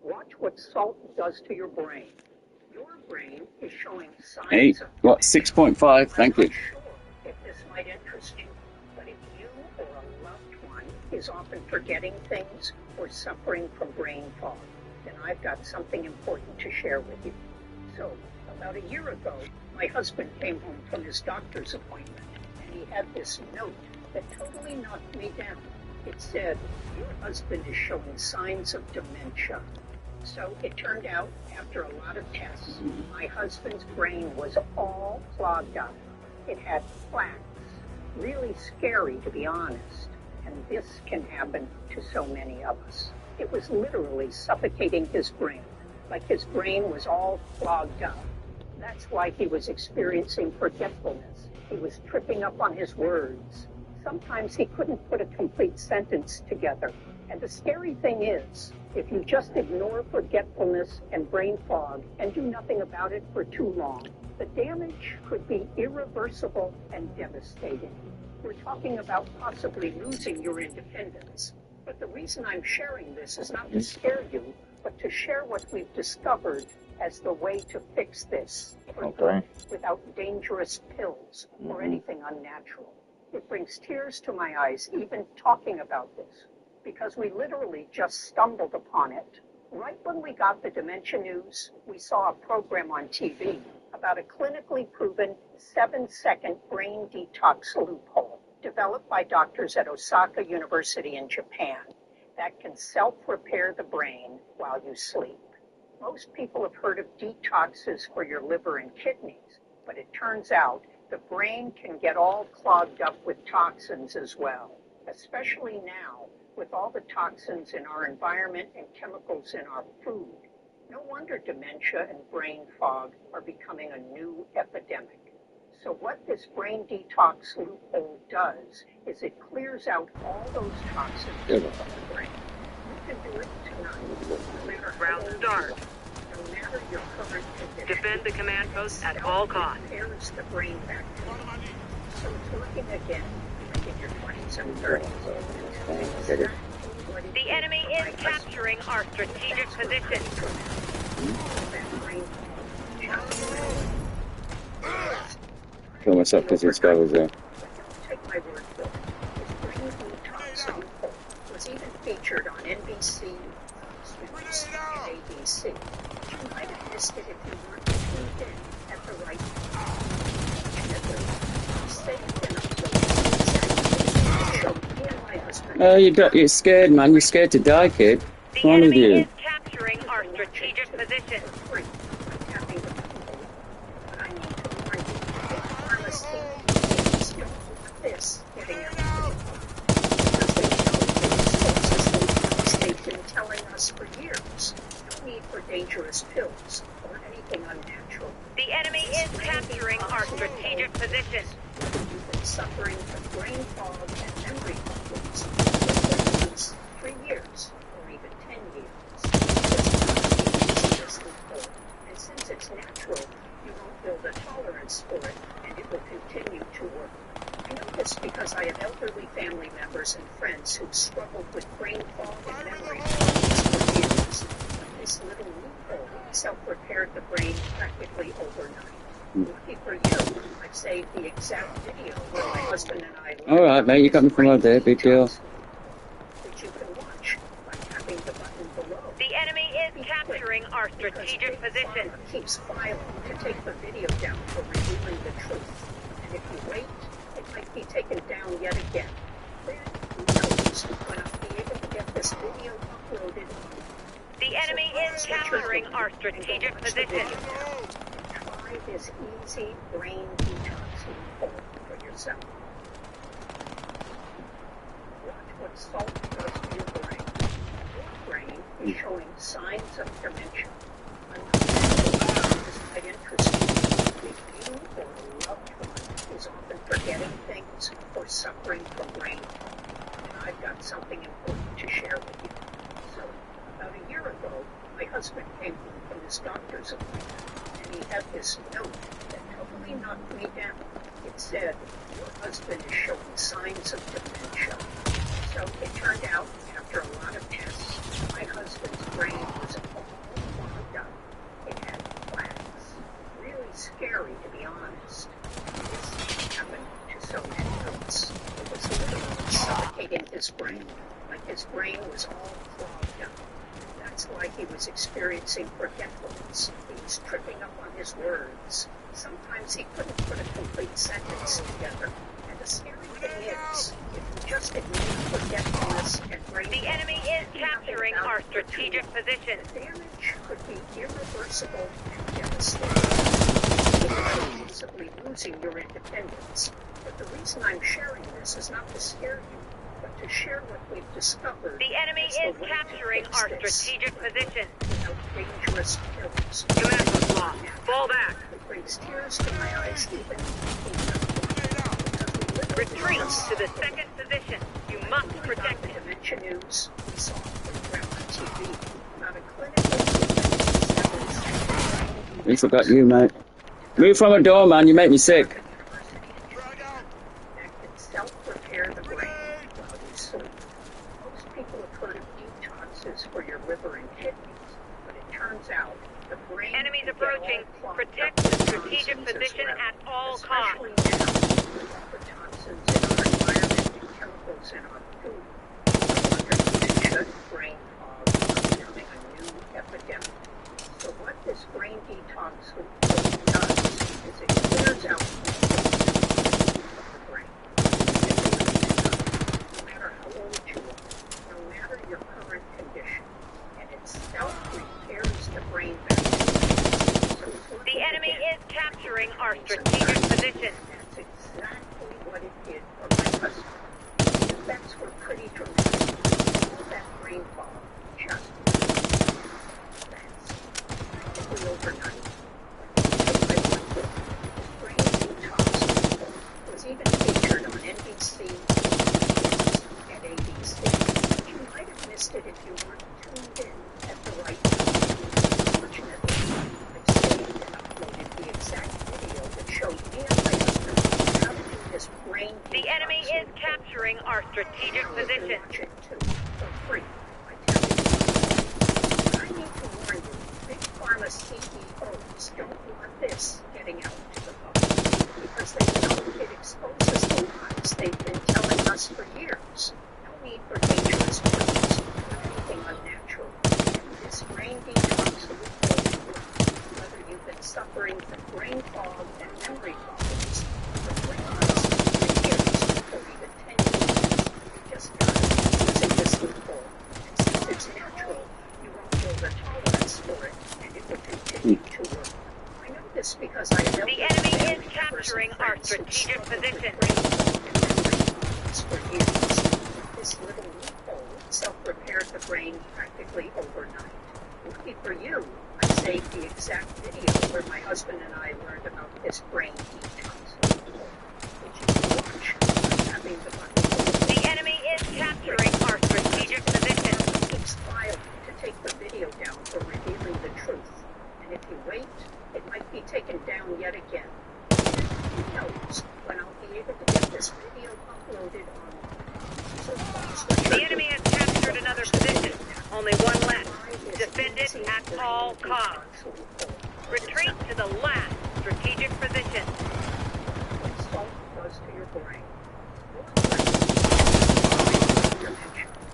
Watch what salt does to your brain. Your brain is showing signs Hey, of what? dementia. 6.5. Thank I'm you. not sure if this might interest you, but if you or a loved one is often forgetting things or suffering from brain fog, then I've got something important to share with you. So, about a year ago, my husband came home from his doctor's appointment, and he had this note that totally knocked me down. It said, "Your husband is showing signs of dementia." So it turned out, after a lot of tests, my husband's brain was all clogged up. It had plaques. Really scary, to be honest. And this can happen to so many of us. It was literally suffocating his brain, like his brain was all clogged up. That's why he was experiencing forgetfulness. He was tripping up on his words. Sometimes he couldn't put a complete sentence together. And the scary thing is, if you just ignore forgetfulness and brain fog and do nothing about it for too long, the damage could be irreversible and devastating. We're talking about possibly losing your independence. But the reason I'm sharing this is not to scare you, but to share what we've discovered as the way to fix this for good, without dangerous pills or anything unnatural. It brings tears to my eyes even talking about this, because we literally just stumbled upon it. Right when we got the dementia news, we saw a program on TV about a clinically proven 7-second brain detox loophole developed by doctors at Osaka University in Japan that can self-repair the brain while you sleep. Most people have heard of detoxes for your liver and kidneys, but it turns out the brain can get all clogged up with toxins as well, especially now with all the toxins in our environment and chemicals in our food. No wonder dementia and brain fog are becoming a new epidemic. So what this brain detox loophole does is it clears out all those toxins from the brain. You can do it tonight, no matter how Round old you start. are, no matter your current condition. Defend the command post at all costs. Repairs the brain back to normal. So it's working again, like in your 20s and 30s. The enemy is capturing our strategic position. Kill myself because his guy was there. Take my word for it. His brain detox loophole was even featured on NBC, Fox News, and ABC. You might have missed it if you weren't tuned in at the right time. You're scared, man. You're scared to die, kid. What's The wrong with enemy you? is capturing our strategic position. Telling us for years, no need for dangerous pills or anything unnatural. The enemy is capturing our strategic position. You've been suffering from brain fog and memory problems for at least 3 years or even 10 years. And since it's natural, you won't build a tolerance for it, and it will continue to work. I know this because I have elderly family members and friends who've struggled with brain fog and memory problems for years. But this little loophole self-repaired the brain practically overnight. Lucky for you, I've saved the exact video where my husband and I All right, mate. You got me from out there. Big deal. which you can watch by tapping the button below. The enemy is capturing our strategic position. Keeps filing to take the video down for revealing the truth. And if you wait, it might be taken down yet again. Then, who knows when I'll be able to get this video uploaded. The enemy is capturing our strategic position. Try this easy brain detoxing poll for yourself. Watch what salt does to your brain. Your brain is showing signs of dementia. This might interest you. If you or a loved one is often forgetting things or suffering from brain fog, then I've got something important to share with you. So, about a year ago, my husband came home from his doctor's appointment, and he had this note that totally knocked me down. It said, "Your husband is showing signs of dementia." So it turned out, after a lot of tests, my husband's brain was all clogged up. It had plaques. Really scary, to be honest. This happened to so many of us. It was literally suffocating his brain, like his brain was all clogged up. That's why he was experiencing forgetfulness. He was tripping up on his words. Sometimes he couldn't put a complete sentence together. And the scary thing is, if you just admit forgetfulness and brain The enemy is capturing our strategic position. the damage could be irreversible and devastating. You're possibly losing your independence. But the reason I'm sharing this is not to scare you, but to share what we've discovered. The enemy as the is way to capturing fix our this strategic position. without dangerous kills. Command was lost. Fall back. It brings tears to my eyes even thinking of it. Retreat to the second position. You must protect the it. dementia news we saw on TV about a clinical We forgot you, mate. Move from a door, man. You make me sick. Drag out. that can self-repair the brain while you sleep. Most people have heard of detoxes for your liver and kidneys, but it turns out the brain Enemies can get approaching. all clogged Protect up the with strategic toxins as position well, at all costs. especially now with the toxins in our environment and chemicals in our food. Under dementia and brain fog are becoming a new epidemic. So what this brain detox does is it clears out the brain. No matter how old you are, no matter your current condition, and it self-repairs the brain back. So The enemy is capturing our strategic position. that's exactly what it did for my husband. The effects were pretty dramatic. All that brain fog just practically overnight. Brain detox was even featured on NBC and ABC. You might have missed it if you weren't tuned in at the right time. Fortunately, I've saved and uploaded the exact video that showed me and my husband how to do this brain detox. The enemy is capturing our strategic position. Watch it too, for free. I tell you. I need to warn you, big pharma CEOs don't want this getting out to the public because they know it exposes the lies they've been telling us for years. No need for dangerous pills or anything unnatural. This brain detox will work, whether you've been suffering from brain fog and memory problems for 3 months, 3 years, or even 10 years. You just got to be using this loophole. And since it's natural, you won't build a tolerance for it, and it will continue to work. I know this because I know The enemy is capturing our strategic position. For years. This little loophole self-repaired the brain practically overnight. Lucky for you, I saved the exact video where my husband and I learned about this brain detox loophole, which you can watch by tapping the button. The enemy is capturing our strategic position. Keeps filing to take the video down for revealing the truth. And if you wait, it might be taken down yet again. Who knows when I'll be able to get this video uploaded on. The enemy has captured another position. Only one left. Defend it at all costs. Retreat to the last strategic position. What salt does to your brain.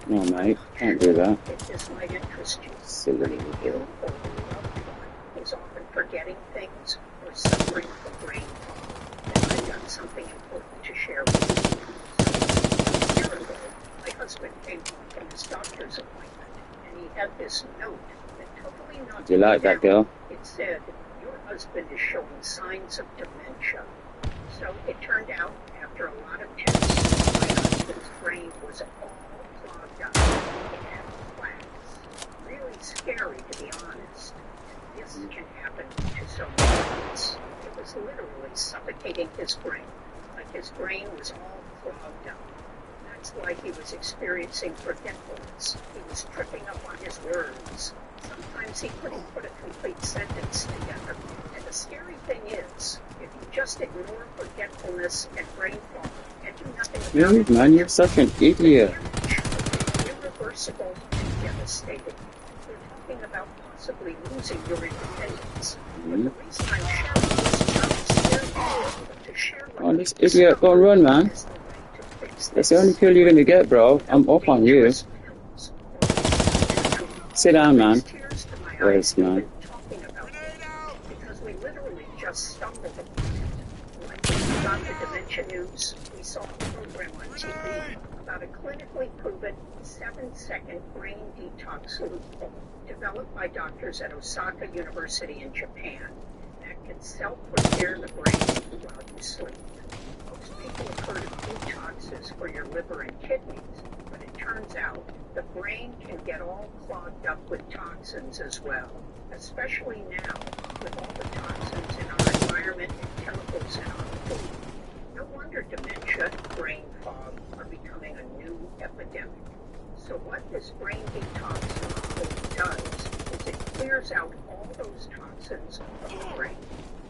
No, mate, can't do that. If this might interest you, Silly. letting you or your loved one is often forgetting things or suffering from brain fog, then I've got something important to share with you. So, a year ago, my husband came home from his doctor's appointment, and he had this note that totally knocked Do you me like that down. girl? It said, "Your husband is showing signs of dementia." So it turned out, after a lot of tests, my husband's brain was all clogged up. It had plaques. Really scary, to be honest. And this can happen to so many of us. It was literally suffocating his brain, like his brain was all clogged up. That's why he was experiencing forgetfulness. He was tripping up on his words. Sometimes he couldn't put a complete sentence together. And the scary thing is, if you just ignore forgetfulness and brain fog and do nothing about Really, it, man, you're such an the idiot. damage will be irreversible and devastating. We're talking about possibly losing your independence. But the reason I'm sharing this is not to scare you, but to share what Oh, this we've idiot, go and run, man. is the way to fix That's the only this. pill you're gonna get, bro. I'm up on you. Dangerous pills or Sit down, man. brings tears to my Where's eyes man? even talking about it, because we literally just stumbled upon it. Like when we got the dementia news, we saw a program on TV about a clinically proven 7-second brain detox loophole developed by doctors at Osaka University in Japan that can self-repair the brain while you sleep. Most people have heard of detoxes for your liver and kidneys, but it turns out the brain can get all clogged up with toxins as well, especially now with all the toxins in our environment and chemicals in our food. No wonder dementia and brain fog are becoming a new epidemic. So what this brain detox does is it clears out all those toxins from the brain.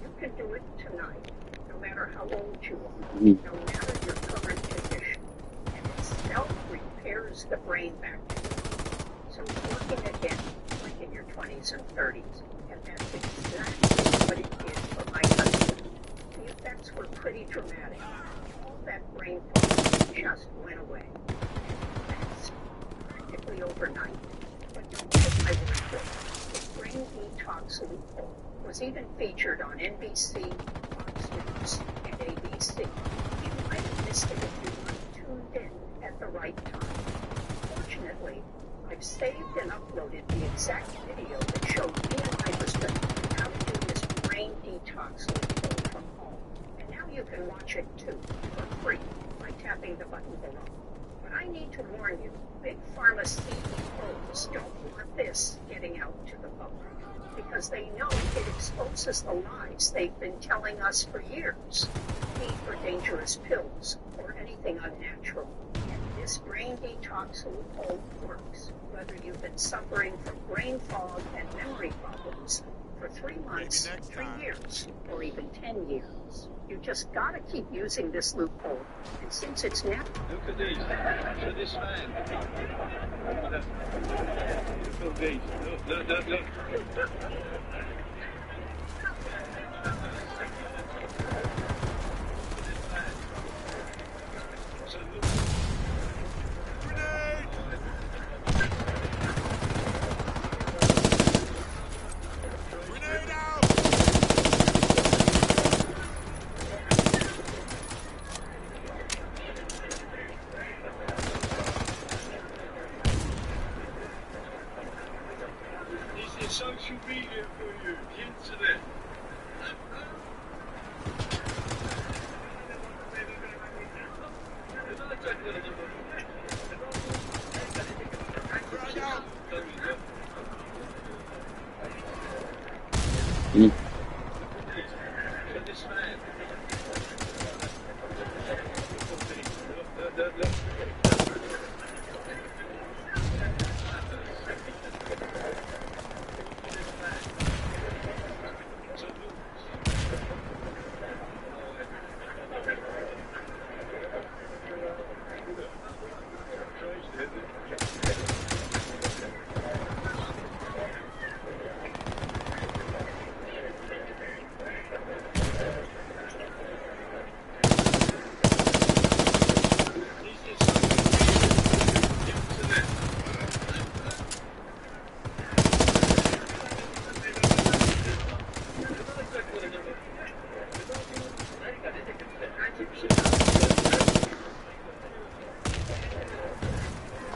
You can do it tonight, no matter how old you are, no matter your current condition, and it self-repairs the brain back to normal. So it's working again, like in your 20s and 30s, and that's exactly what it did for my husband. The effects were pretty dramatic. All that brain fog just went away. Fast, practically overnight. But don't take my word for it. The brain detox loophole was even featured on NBC, Fox News, and ABC. You might have missed it if you weren't tuned in at the right time. Fortunately, I've saved and uploaded the exact video that showed me and my husband how to do this brain detox loophole from home. And now you can watch it too, for free, by tapping the button below. But I need to warn you, big pharma CEOs don't want this getting out to the public, because they know it exposes the lies they've been telling us for years. Need for dangerous pills or anything unnatural. And this brain detox loophole works, whether you've been suffering from brain fog and memory problems for 3 months, 3 years, or even 10 years. You just gotta keep using this loophole. And since it's now... Look at these. So this man. Look at these. Look. Social media for you, the internet.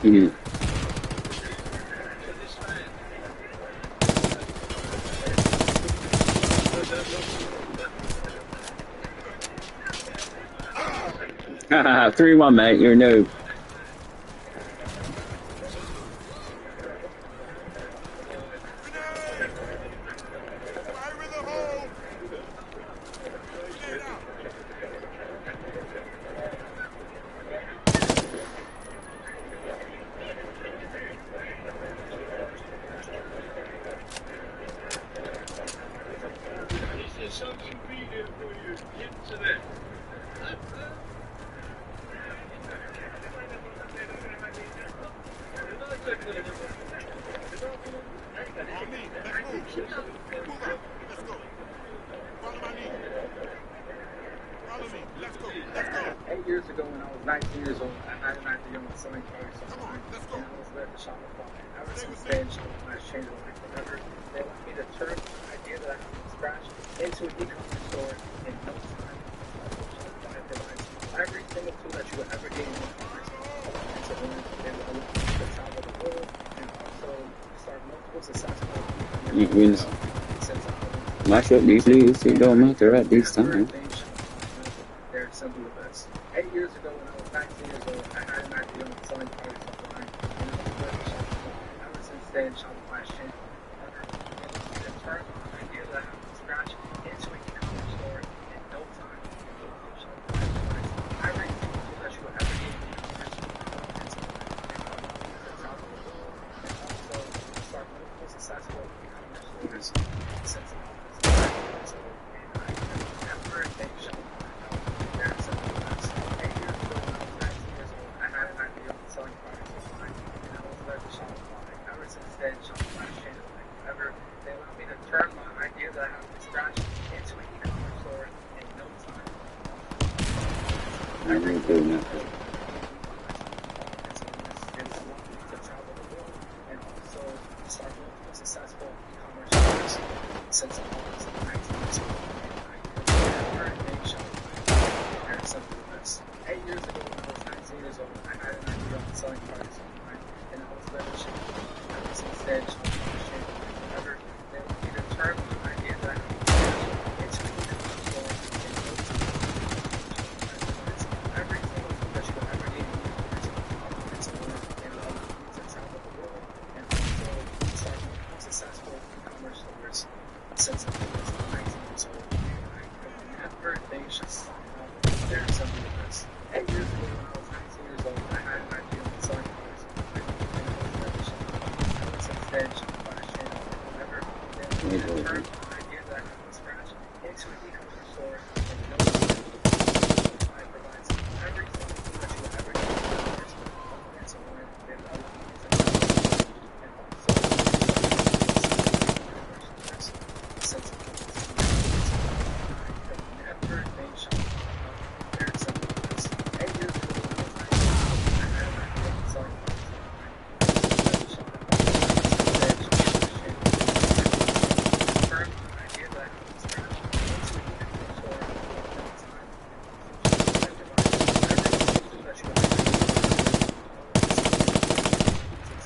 Mhm. 3-1, mate. You're a noob. Fire in the hole! Grenade out! This is something vegan for you. Get to that. On me, let's move. Move out. Let's go. Follow my lead. Follow me. Let's go. Let's go. 8 years ago, when I was 19 years old, I had an idea on selling products Come on, online, let's go. and I was led to Shopify. Ever Stay since with me. then, Shopify has changed my life forever. They allowed me to turn an idea that I had from scratch into an e-commerce store in no time. Shopify provides every single tool that you would ever need in e-commerce. And so they will allow you to travel the world and also start multiple successful You e-commerce win. since I was Mash up these leaves. It don't matter at this time. they're simply the best. 8 years ago, when I was 19 years old, I had an idea on selling products online, and I was very Shopify. Ever since then, Shopify has changed my life forever. It allowed me to turn an idea that I had from scratch into an e-commerce store in no time. Shopify provides every single tool that you will ever need in e-commerce. And so it allowed me to travel the world and also start multiple successful e-commerce stores since I was 19 years old. And I never thank Shopify enough. They're simply the best. 8 years ago, when I was 19 years old, I had an idea on selling products online, and I was led to Shopify. Ever since then, Shopify has changed my life forever. They allowed me to turn my idea that I had from scratch into an e-commerce store in no time. I'm gonna do nothing. It's allowed me to travel the world and also start multiple successful e-commerce stores since I was 19 years old. And I never thank Shopify. They're simply the best. 8 years ago, when I was 19 years old, I had an idea on selling products online, and I was led to Shopify. Ever since then, Shopify has changed my life forever. They allowed me to turn my idea that I had from scratch into an e-commerce store in no time. Shopify provides every single tool that you will ever need in e-commerce. And so it allowed me to travel the world and also start multiple successful e-commerce stores since I was 19 years old. And I could never thank Shopify enough. They're simply the best. 8 years ago, when I was 19 years old, I had an idea on selling products online, and I was led to Shopify. Ever since then, Shopify has changed my life forever. They allowed me to turn my idea that I had from scratch into an e-commerce store in no time. Shopify provides every single tool that you will ever need in e-commerce. And so it allowed me to travel the world and also e-commerce stores since I was 19 years old. I could never thank Shopify enough. They're simply the best. 8 years ago, when I was 19 years old, I had an idea on selling products online, and I was led to Shopify. Ever since then, Shopify has changed my life forever. Turn my idea that I had from scratch into an e-commerce store in no time. Shopify provides every single tool that you will ever need in e-commerce. To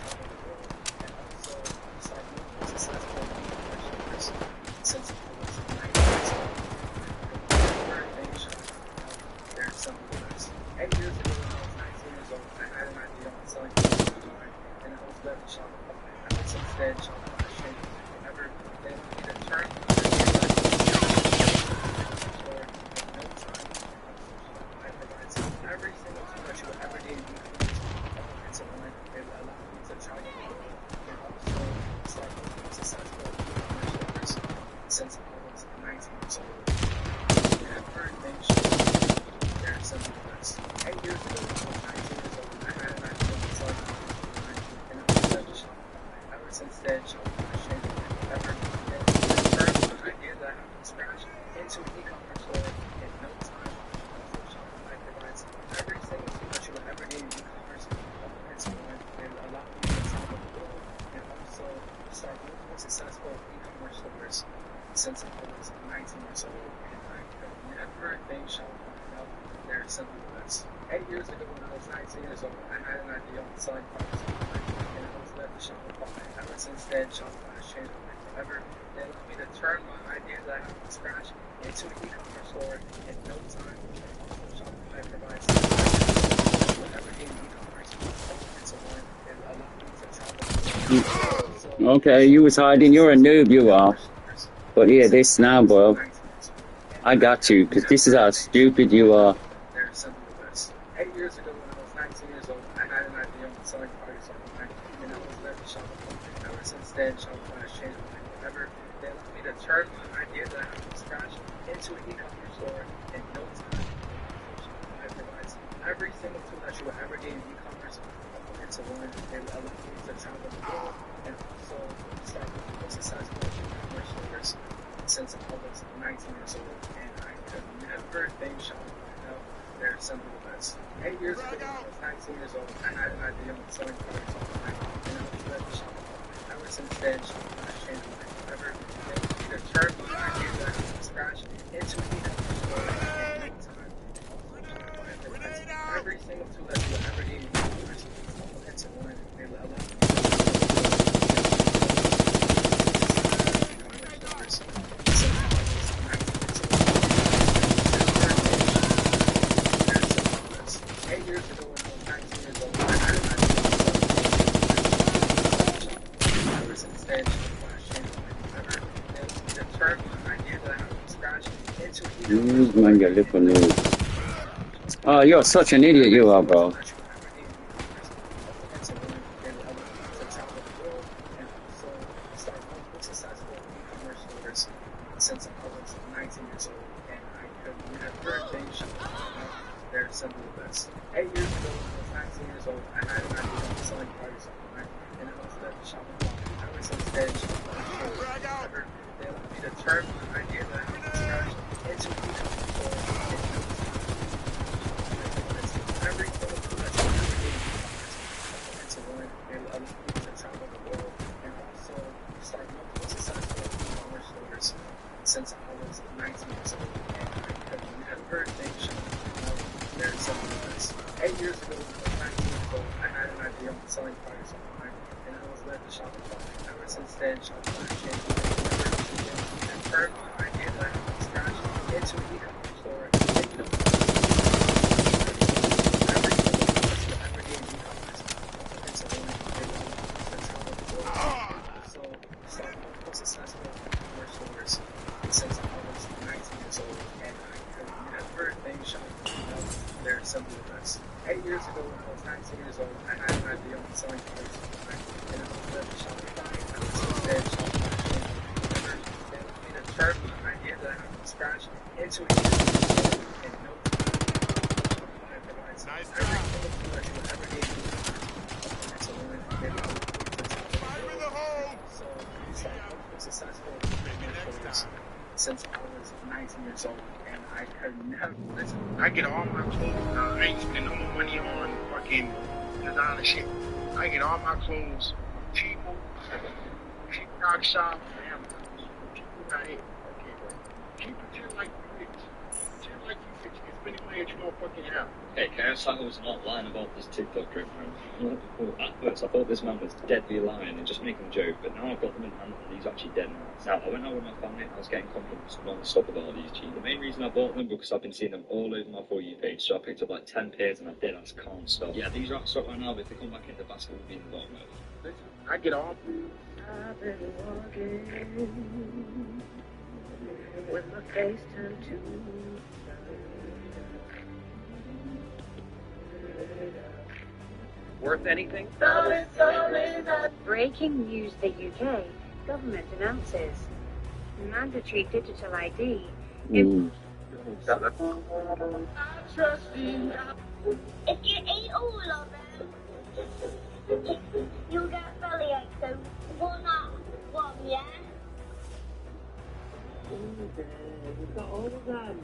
travel the world and also start multiple successful e-commerce stores since I was 19 years old. I could never thank Shopify enough. They're simply the best. 8 years ago, when I was 19 years old, I had an idea on selling products online, and I was led to Shopify. Ever since then, Shopify has changed my life forever. They allowed me to turn my idea that I had from scratch into an e-commerce store in no time. Shopify provides every single tool that you will ever need in e-commerce. And so it allowed me to travel the world and also start multiple successful e-commerce stores since I was 19 years old. Never thank Shopify. They're simply the best. 8 years ago, when I was 19 years old, I had an idea on selling products online, and I was led to Shopify. Ever since then, Shopify has changed my life forever. They allowed me to turn my idea that I had from scratch into an e-commerce store in no time. Shopify provides every single tool that you will ever need in e-commerce. And so it allowed me to travel the world and also start multiple successful e-commerce stores since I was 19 years old. And I could never thank Shopify enough. they're simply the best. 8 years ago when I was 19 years old, I had an idea on selling products online, and I was led to Shopify. Ever since then, Shopify has changed my life forever. They allowed me to turn my idea that I have from scratch into an e-commerce store in no time. Also, Shopify provides whatever game e-commerce it's a one. It allowed me to travel. Okay, you was hiding. You're a noob, you are. But yeah, this now, bro. I got you, because this is how stupid you are. They're simply the best. 8 years ago when I was 19 years old, I had an idea on selling products online, and I was led to Shopify. Ever since then, Shopify has changed my life forever. They allowed me to turn my idea that I have from scratch into an e-commerce store in no time. Shopify provides every single tool that you will ever need in e-commerce into one. It allowed me to travel the world and also start with successful e-commerce stores since I was 19 years old, and I could never thank Shopify enough. They're simply the best. 8 years ago, when I was 19 years old, I had an idea on selling products online, and I was led to Shopify. Ever since then, Shopify has changed my life forever. They allowed me to turn my idea that I have from scratch into an e-commerce store in no time. Also, Shopify provides every single tool that you will ever need in e-commerce into one. They allow me to years ago when I was 19 years old, I had an idea. Ever since then, Shopify has changed my life forever. They allowed me to turn my idea that I have from scratch into an e-commerce store. Man, you little noob. Oh, you're such an idiot, you are, bro. Since I was 19 years old, and I could never thank Shopify enough. They're simply the best. 8 years ago, when I was 19 years old, I had an idea on selling products online, and I was led to Shopify. Ever since then, Shopify has changed my life forever. They allowed me to turn my idea that I have from scratch into an e-commerce store in no time. Every single tool that you ever need in e-commerce into one. It allowed me to travel the world and also start multiple successful e-commerce stores since I was 19 years old, and I could never thank Shopify enough. They're simply the best. 8 years ago, when I was 19 years old, I had an idea on selling products online, and I was led to Shopify. Ever since then, Shopify has changed my life forever. They allowed me to turn my idea that I have from scratch into an e-commerce store in no time. Every single tool that you ever need in e-commerce into one. They allowed me to travel the world and also start multiple successful e-commerce stores since I was 19 years old, and I could never thank Shopify enough. They're simply the best. 8 years ago, when I was 19 years old, I had an idea on selling products online, and I was led to Shopify. Ever since then, Shopify has changed my life forever. They allowed me to turn my idea that I have from scratch into an e-commerce store in no time. Shopify provides every single tool that you will ever need in e-commerce into one. They allow me to travel the world and also start multiple successful e-commerce stores since I was 19 years old, and I could never. Listen, I get all my clothes. I ain't spend no more money on fucking designer shit. I get all my clothes from Temu, TikTok shop, and Amazon. People got it. Okay, bro. Keep pretend like you rich. Pretend like you rich. It's spending money that you don't fucking have. Hey, KSI was not lying about this TikTok trip, man. At first, I thought this man was deadly lying and just making a joke, but now I've got them in hand and he's actually dead now. Now, I went out with my family and I was getting compliments non-stop about all these jeans. The main reason I bought them because I've been seeing them all over my For You page, so I picked up like 10 pairs and I dead ass can't stop. Yeah, these are out of stock right now, but if they come back in, the basket will be in the bottom of. Listen, I get all. I've been walking with my face turned to Worth anything? Breaking news: the UK government announces mandatory digital ID. If you eat all of them, you'll get bellyache. So one at one, yeah? You've got all of them.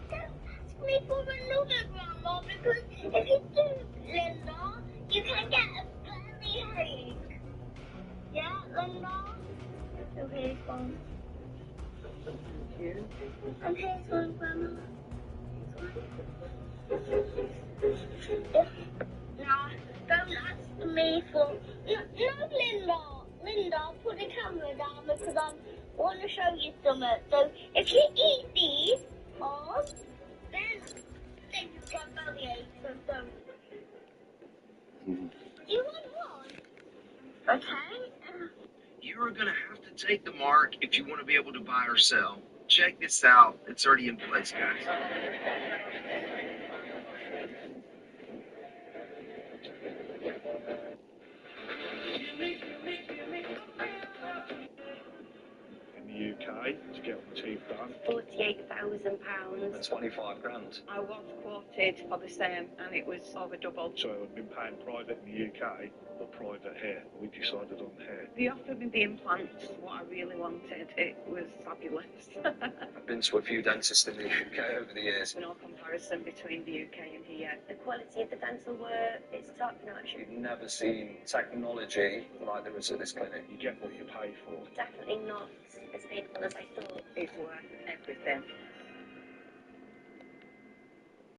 Don't ask me for another, Grandma, because if you do, Linda, you can get a bellyache. Yeah, Linda? Okay, fine. And here's one, Grandma. Now, don't ask me for... No, Linda. Linda, put the camera down because I want to show you something. So, if you eat these, then you've got bellyache. So don't. Do you want one? Okay. You're gonna have to take the mark if you want to be able to buy or sell. Check this out. It's already in place, guys. In the UK, to get the teeth done. £48,000. And 25 grand. I was quoted for the same, and it was over double. So I've been paying private in the UK or private here. We decided on here. They offered me the implants, what I really wanted. It was fabulous. I've been to a few dentists in the UK over the years. No comparison between the UK and here. The quality of the dental work is top notch. You've never seen technology like there is at this clinic. You get what you pay for. Definitely not as painful as I thought. It's worth everything.